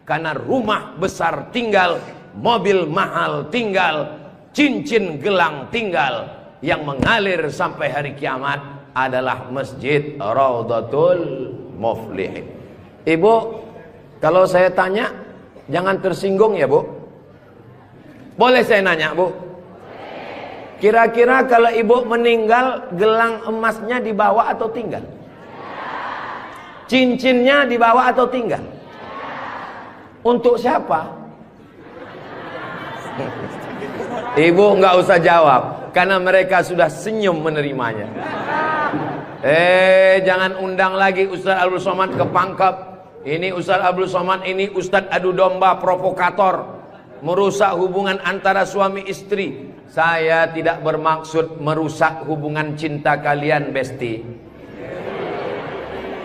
[SPEAKER 2] karena rumah besar tinggal, mobil mahal tinggal, cincin gelang tinggal. Yang mengalir sampai hari kiamat adalah Masjid Raudhatul Muflihin. Ibu, kalau saya tanya, jangan tersinggung ya Bu. Boleh saya nanya Bu? Kira-kira kalau ibu meninggal, gelang emasnya dibawa atau tinggal? Cincinnya dibawa atau tinggal? Untuk siapa? Ibu nggak usah jawab, karena mereka sudah senyum menerimanya. Jangan undang lagi Ustaz Abdul Somad ke Pangkep. Ini Ustaz Abdul Somad ini Ustaz adu domba provokator, merusak hubungan antara suami istri. Saya tidak bermaksud merusak hubungan cinta kalian, Besti.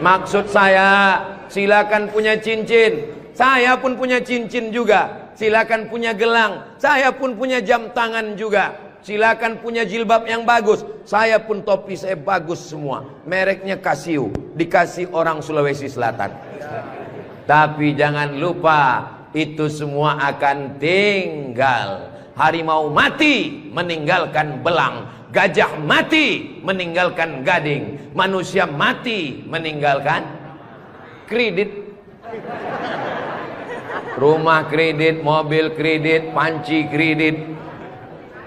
[SPEAKER 2] Maksud saya, silakan punya cincin. Saya pun punya cincin juga. Silakan punya gelang. Saya pun punya jam tangan juga. Silakan punya jilbab yang bagus. Saya pun topi saya bagus semua. Mereknya Casio. Dikasih orang Sulawesi Selatan. Tapi jangan lupa, itu semua akan tinggal. Harimau mati meninggalkan belang. Gajah mati meninggalkan gading. Manusia mati meninggalkan kredit. Rumah kredit, mobil kredit, panci kredit.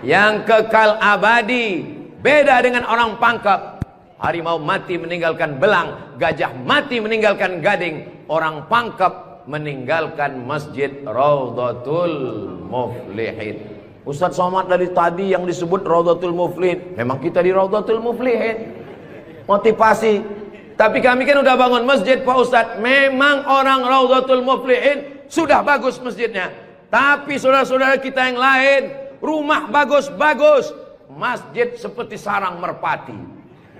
[SPEAKER 2] Yang kekal abadi beda dengan orang Pangkep. Harimau mati meninggalkan belang, gajah mati meninggalkan gading. Orang Pangkep meninggalkan Masjid Raudhatul Muflihin. Ustaz Somad dari tadi yang disebut Raudhatul Muflihin, memang kita di Raudhatul Muflihin. Motivasi. Tapi kami kan udah bangun masjid Pak Ustaz. Memang orang Raudhatul Muflihin sudah bagus masjidnya. Tapi saudara-saudara kita yang lain, rumah bagus-bagus, masjid seperti sarang merpati.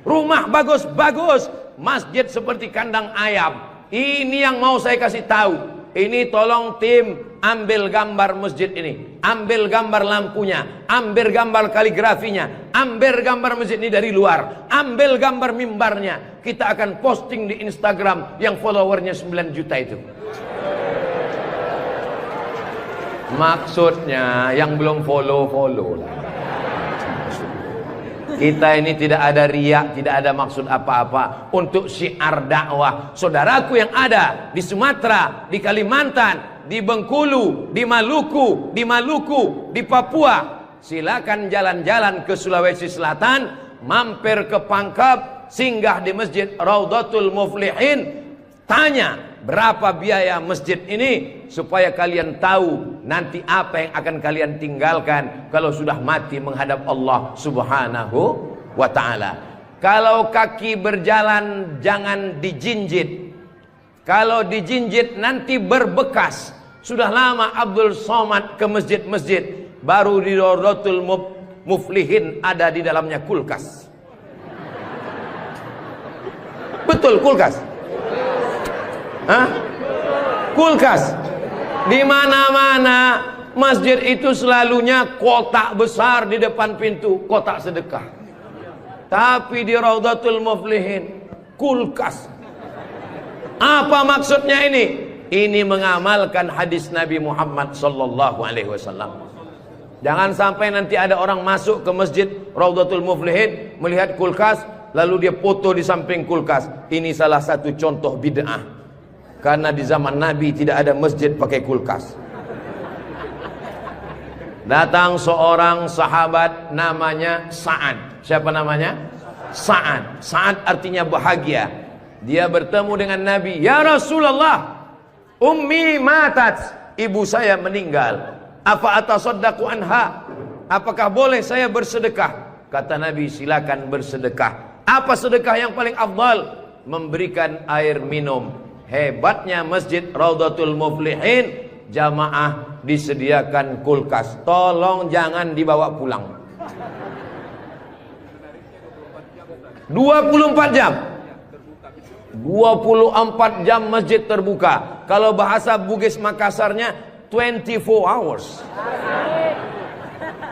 [SPEAKER 2] Rumah bagus-bagus, masjid seperti kandang ayam. Ini yang mau saya kasih tahu. Ini tolong tim ambil gambar masjid ini, ambil gambar lampunya, ambil gambar kaligrafinya, ambil gambar masjid ini dari luar, ambil gambar mimbarnya. Kita akan posting di Instagram yang followernya 9 juta itu. Maksudnya yang belum follow lah. Kita ini tidak ada riak, tidak ada maksud apa-apa. Untuk syiar dakwah. Saudaraku yang ada di Sumatera, di Kalimantan, di Bengkulu, di Maluku, di Papua, silakan jalan-jalan ke Sulawesi Selatan, mampir ke Pangkep, singgah di Masjid Raudhatul Muflihin, tanya berapa biaya masjid ini, supaya kalian tahu nanti apa yang akan kalian tinggalkan kalau sudah mati menghadap Allah Subhanahu wa ta'ala. Kalau kaki berjalan jangan dijinjit. Kalau dijinjit nanti berbekas. Sudah lama Abdul Somad ke masjid-masjid, baru di Raudhatul Muflihin ada di dalamnya kulkas. Betul, kulkas. Hah? Kulkas. Di mana-mana masjid itu selalunya kotak besar di depan pintu, kotak sedekah. Tapi di Raudhatul Muflihin kulkas. Apa maksudnya ini? Ini mengamalkan hadis Nabi Muhammad sallallahu alaihi wasallam. Jangan sampai nanti ada orang masuk ke masjid Raudhatul Muflihin melihat kulkas, lalu dia foto di samping kulkas. Ini salah satu contoh bid'ah. Karena di zaman Nabi tidak ada masjid pakai kulkas. Datang seorang sahabat namanya Sa'ad. Siapa namanya? Sa'ad. Sa'ad artinya bahagia. Dia bertemu dengan Nabi. Ya Rasulullah, ummi matat, ibu saya meninggal. Apa atasaddaqu anha? Apakah boleh saya bersedekah? Kata Nabi, silakan bersedekah. Apa sedekah yang paling afdal? Memberikan air minum. Hebatnya Masjid Raudhatul Muflihin, jamaah disediakan kulkas. Tolong jangan dibawa pulang. 24 jam. 24 jam masjid terbuka. Kalau bahasa Bugis Makassarnya 24 hours.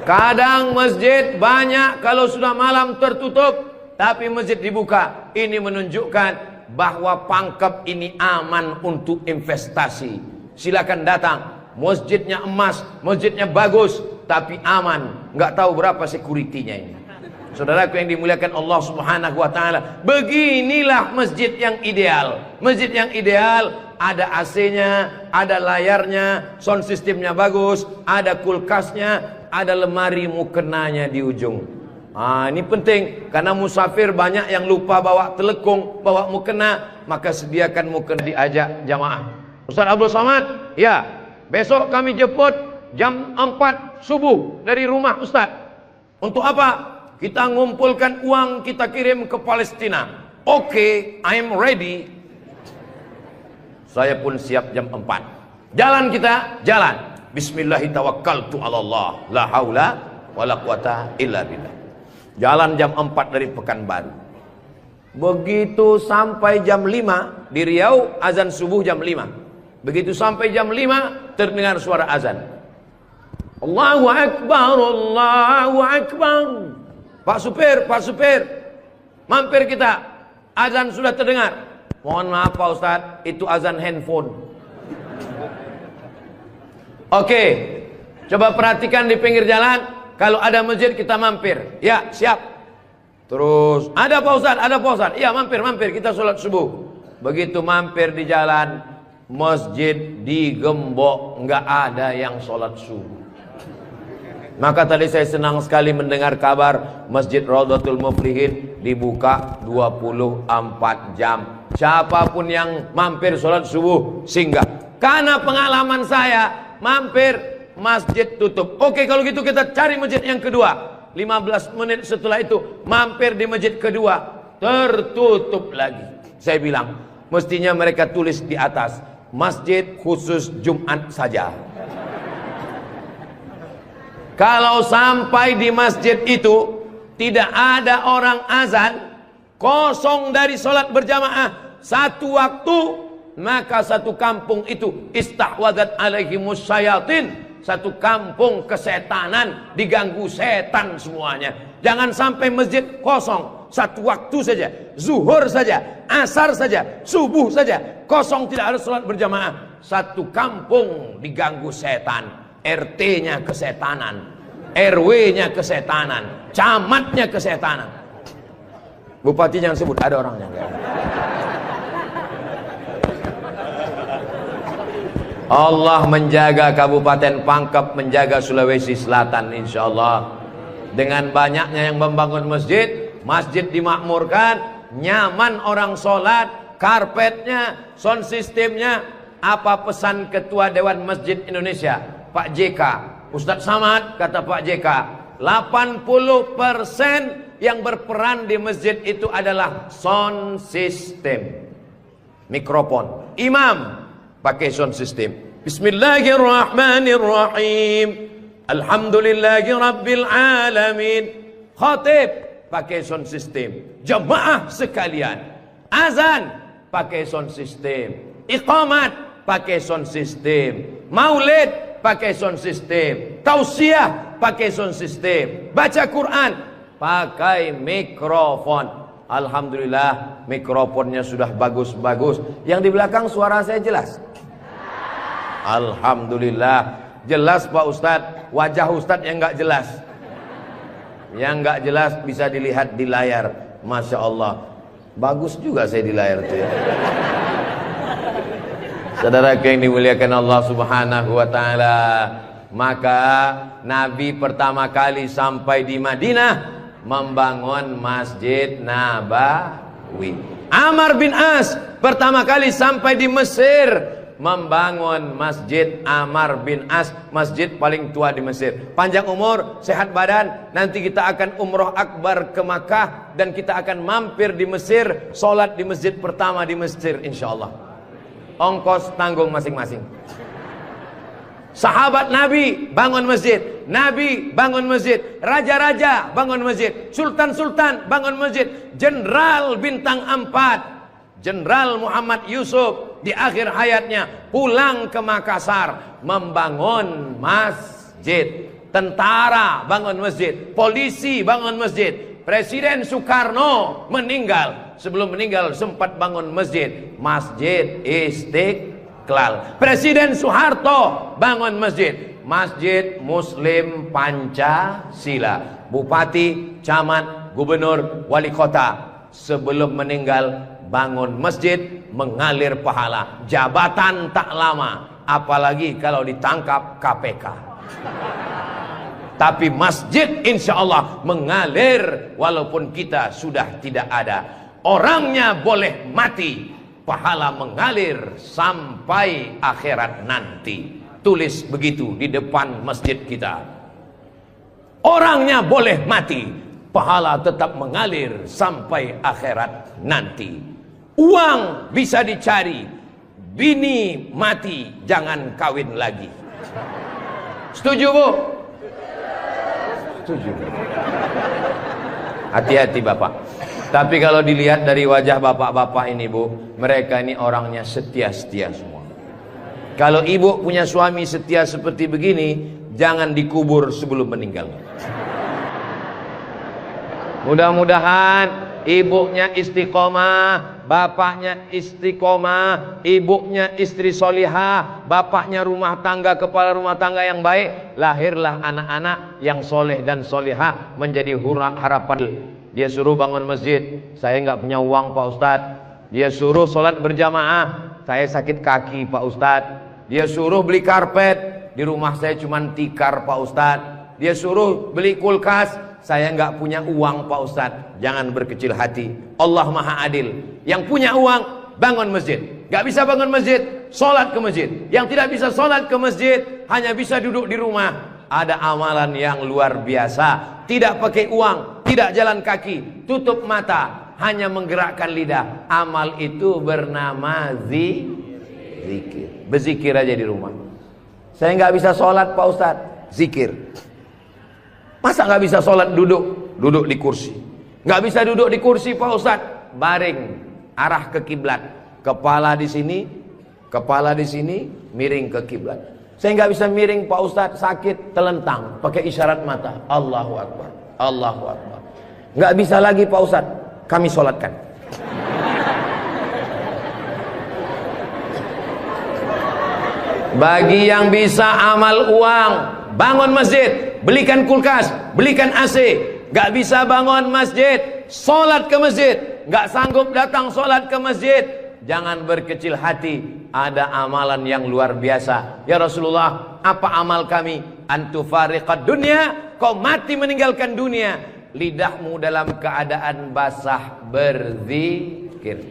[SPEAKER 2] Kadang masjid banyak, kalau sudah malam tertutup, tapi masjid dibuka. Ini menunjukkan bahwa Pangkep ini aman untuk investasi. Silakan datang. Masjidnya emas, masjidnya bagus, tapi aman. Nggak tahu berapa security-nya ini. Saudaraku yang dimuliakan Allah Subhanahu wa ta'ala, beginilah masjid yang ideal. Masjid yang ideal, ada AC-nya, ada layarnya, sound systemnya bagus, ada kulkasnya, ada lemari mukenanya di ujung. Ini penting, karena musafir banyak yang lupa bawa telekung, bawa mukena, maka sediakan mukena. Diajak jamaah. Ustaz Abdul Somad, ya, besok kami jemput jam 4 subuh dari rumah Ustaz. Untuk apa? Kita ngumpulkan uang, kita kirim ke Palestina. Oke, I'm ready. Saya pun siap jam 4. Jalan kita, jalan. Bismillahirrahmanirrahim. Allah, la haula wala quwata illa billah. Jalan jam 4 dari Pekanbaru. Begitu sampai jam 5 di Riau, azan subuh jam 5. Begitu sampai jam 5 terdengar suara azan. Allahu Akbar, Allahu Akbar. Pak supir, mampir kita. Azan sudah terdengar. Mohon maaf Pak Ustaz, itu azan handphone. Oke, coba perhatikan di pinggir jalan. Kalau ada masjid kita mampir. Ya, siap. Terus, ada Pak Ustaz, ada Pak Ustaz. Iya, mampir, kita sholat subuh. Begitu mampir di jalan, masjid digembok, nggak ada yang sholat subuh. Maka tadi saya senang sekali mendengar kabar Masjid Raudhatul Muflihin dibuka 24 jam. Siapapun yang mampir sholat subuh singgah. Karena pengalaman saya, mampir masjid tutup. Oke, kalau gitu kita cari masjid yang kedua. 15 menit setelah itu mampir di masjid kedua, tertutup lagi. Saya bilang, mestinya mereka tulis di atas, masjid khusus Jumat saja. Kalau sampai di masjid itu tidak ada orang azan, kosong dari sholat berjamaah satu waktu, maka satu kampung itu istahwadat alaihimus syayatin. Satu kampung kesetanan, diganggu setan semuanya. Jangan sampai masjid kosong satu waktu saja, zuhur saja, asar saja, subuh saja, kosong, tidak ada sholat berjamaah. Satu kampung diganggu setan, RT-nya kesetanan. RW-nya kesetanan, camatnya kesetanan. Bupati jangan sebut, ada orangnya enggak. Allah menjaga Kabupaten Pangkep, menjaga Sulawesi Selatan insyaallah. Dengan banyaknya yang membangun masjid, masjid dimakmurkan, nyaman orang sholat, karpetnya, sound systemnya. Apa pesan Ketua Dewan Masjid Indonesia, Pak JK, Ustadz Samad, kata Pak JK, 80% yang berperan di masjid itu adalah sound system, mikrofon. Imam pakai sound system, Bismillahirrahmanirrahim, Alhamdulillahi Rabbil Alamin. Khatib pakai sound system. Jemaah sekalian, azan pakai sound system, iqamat pakai sound system, maulid pakai sound system, tausiah pakai sound system, baca Quran pakai mikrofon. Alhamdulillah mikrofonnya sudah bagus-bagus. Yang di belakang suara saya jelas? Alhamdulillah jelas Pak Ustadz. Wajah Ustadz yang nggak jelas, yang nggak jelas bisa dilihat di layar. Masya Allah, bagus juga saya di layar itu ya. Saudara yang dimuliakan Allah Subhanahu wa Ta'ala, maka Nabi pertama kali sampai di Madinah membangun Masjid Nabawi. Amr bin As pertama kali sampai di Mesir membangun Masjid Amr bin As, masjid paling tua di Mesir. Panjang umur, sehat badan, nanti kita akan umroh akbar ke Makkah dan kita akan mampir di Mesir, sholat di masjid pertama di Mesir insyaallah. Ongkos tanggung masing-masing. Sahabat Nabi bangun masjid, Nabi bangun masjid, raja-raja bangun masjid, sultan-sultan bangun masjid, jenderal bintang 4 Jenderal Muhammad Yusuf di akhir hayatnya pulang ke Makassar membangun masjid. Tentara bangun masjid, polisi bangun masjid. Presiden Soekarno meninggal, sebelum meninggal sempat bangun masjid, Masjid Istiqlal. Presiden Soeharto bangun masjid, Masjid Muslim Pancasila. Bupati, camat, gubernur, wali kota sebelum meninggal bangun masjid, mengalir pahala. Jabatan tak lama, apalagi kalau ditangkap KPK. Tapi masjid insya Allah mengalir walaupun kita sudah tidak ada. Orangnya boleh mati, pahala mengalir sampai akhirat nanti. Tulis begitu di depan masjid kita. Orangnya boleh mati, pahala tetap mengalir sampai akhirat nanti. Uang bisa dicari, bini mati jangan kawin lagi. Setuju Bu? Setuju. Hati-hati Bapak. Tapi kalau dilihat dari wajah bapak-bapak ini Bu, mereka ini orangnya setia-setia semua. Kalau ibu punya suami setia seperti begini, jangan dikubur sebelum meninggal. Mudah-mudahan ibunya istiqomah, bapaknya istiqomah, ibunya istri solihah, bapaknya rumah tangga, kepala rumah tangga yang baik. Lahirlah anak-anak yang soleh dan solihah menjadi harapan. Dia suruh bangun masjid, saya nggak punya uang Pak Ustadz. Dia suruh sholat berjamaah, saya sakit kaki Pak Ustadz. Dia suruh beli karpet, di rumah saya cuma tikar Pak Ustadz. Dia suruh beli kulkas, saya nggak punya uang Pak Ustadz. Jangan berkecil hati, Allah Maha Adil. Yang punya uang bangun masjid, nggak bisa bangun masjid, sholat ke masjid. Yang tidak bisa sholat ke masjid, hanya bisa duduk di rumah. Ada amalan yang luar biasa, tidak pakai uang, tidak jalan kaki, tutup mata, hanya menggerakkan lidah. Amal itu bernama zikir. Berzikir aja di rumah. Saya nggak bisa sholat Pak Ustadz, zikir. Masa nggak bisa sholat duduk? Duduk di kursi. Nggak bisa duduk di kursi Pak Ustadz, baring, arah ke kiblat. Kepala di sini, miring ke kiblat. Saya nggak bisa miring Pak Ustadz, sakit, telentang, pakai isyarat mata. Allahu Akbar, Allahu Akbar. Nggak bisa lagi Pak Ustadz, kami sholatkan. Bagi yang bisa amal uang, bangun masjid, belikan kulkas, belikan AC. Gak bisa bangun masjid, sholat ke masjid. Gak sanggup datang sholat ke masjid, jangan berkecil hati. Ada amalan yang luar biasa. Ya Rasulullah, apa amal kami? Antufariqad dunya, kau mati meninggalkan dunia, lidahmu dalam keadaan basah berzikir.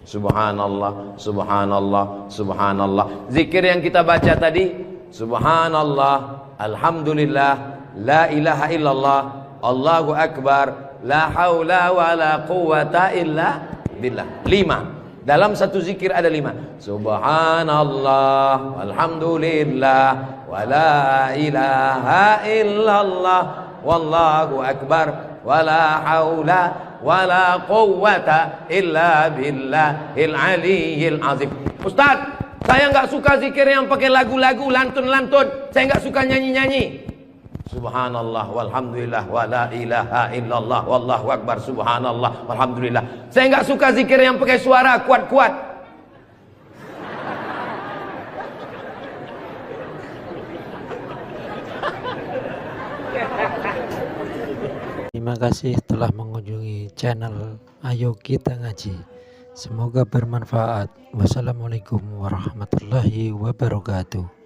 [SPEAKER 2] Subhanallah, subhanallah, subhanallah. Zikir yang kita baca tadi, subhanallah, alhamdulillah, la ilaha illallah, Allahu akbar, la haula wa la quwata illa billah. 5. Dalam satu zikir ada 5. Subhanallah, alhamdulillah, wa la ilaha illallah, wallahu akbar, wa la haula wa la quwwata illa billahil aliyyil azim. Ustaz, saya enggak suka zikir yang pakai lagu-lagu, lantun-lantun. Saya enggak suka nyanyi-nyanyi. Subhanallah walhamdulillah wa la ilaha illallah wallahu akbar, subhanallah walhamdulillah. Saya enggak suka zikir yang pakai suara kuat-kuat.
[SPEAKER 3] Terima kasih telah mengunjungi channel Ayo Kita Ngaji. Semoga bermanfaat. Wassalamualaikum warahmatullahi wabarakatuh.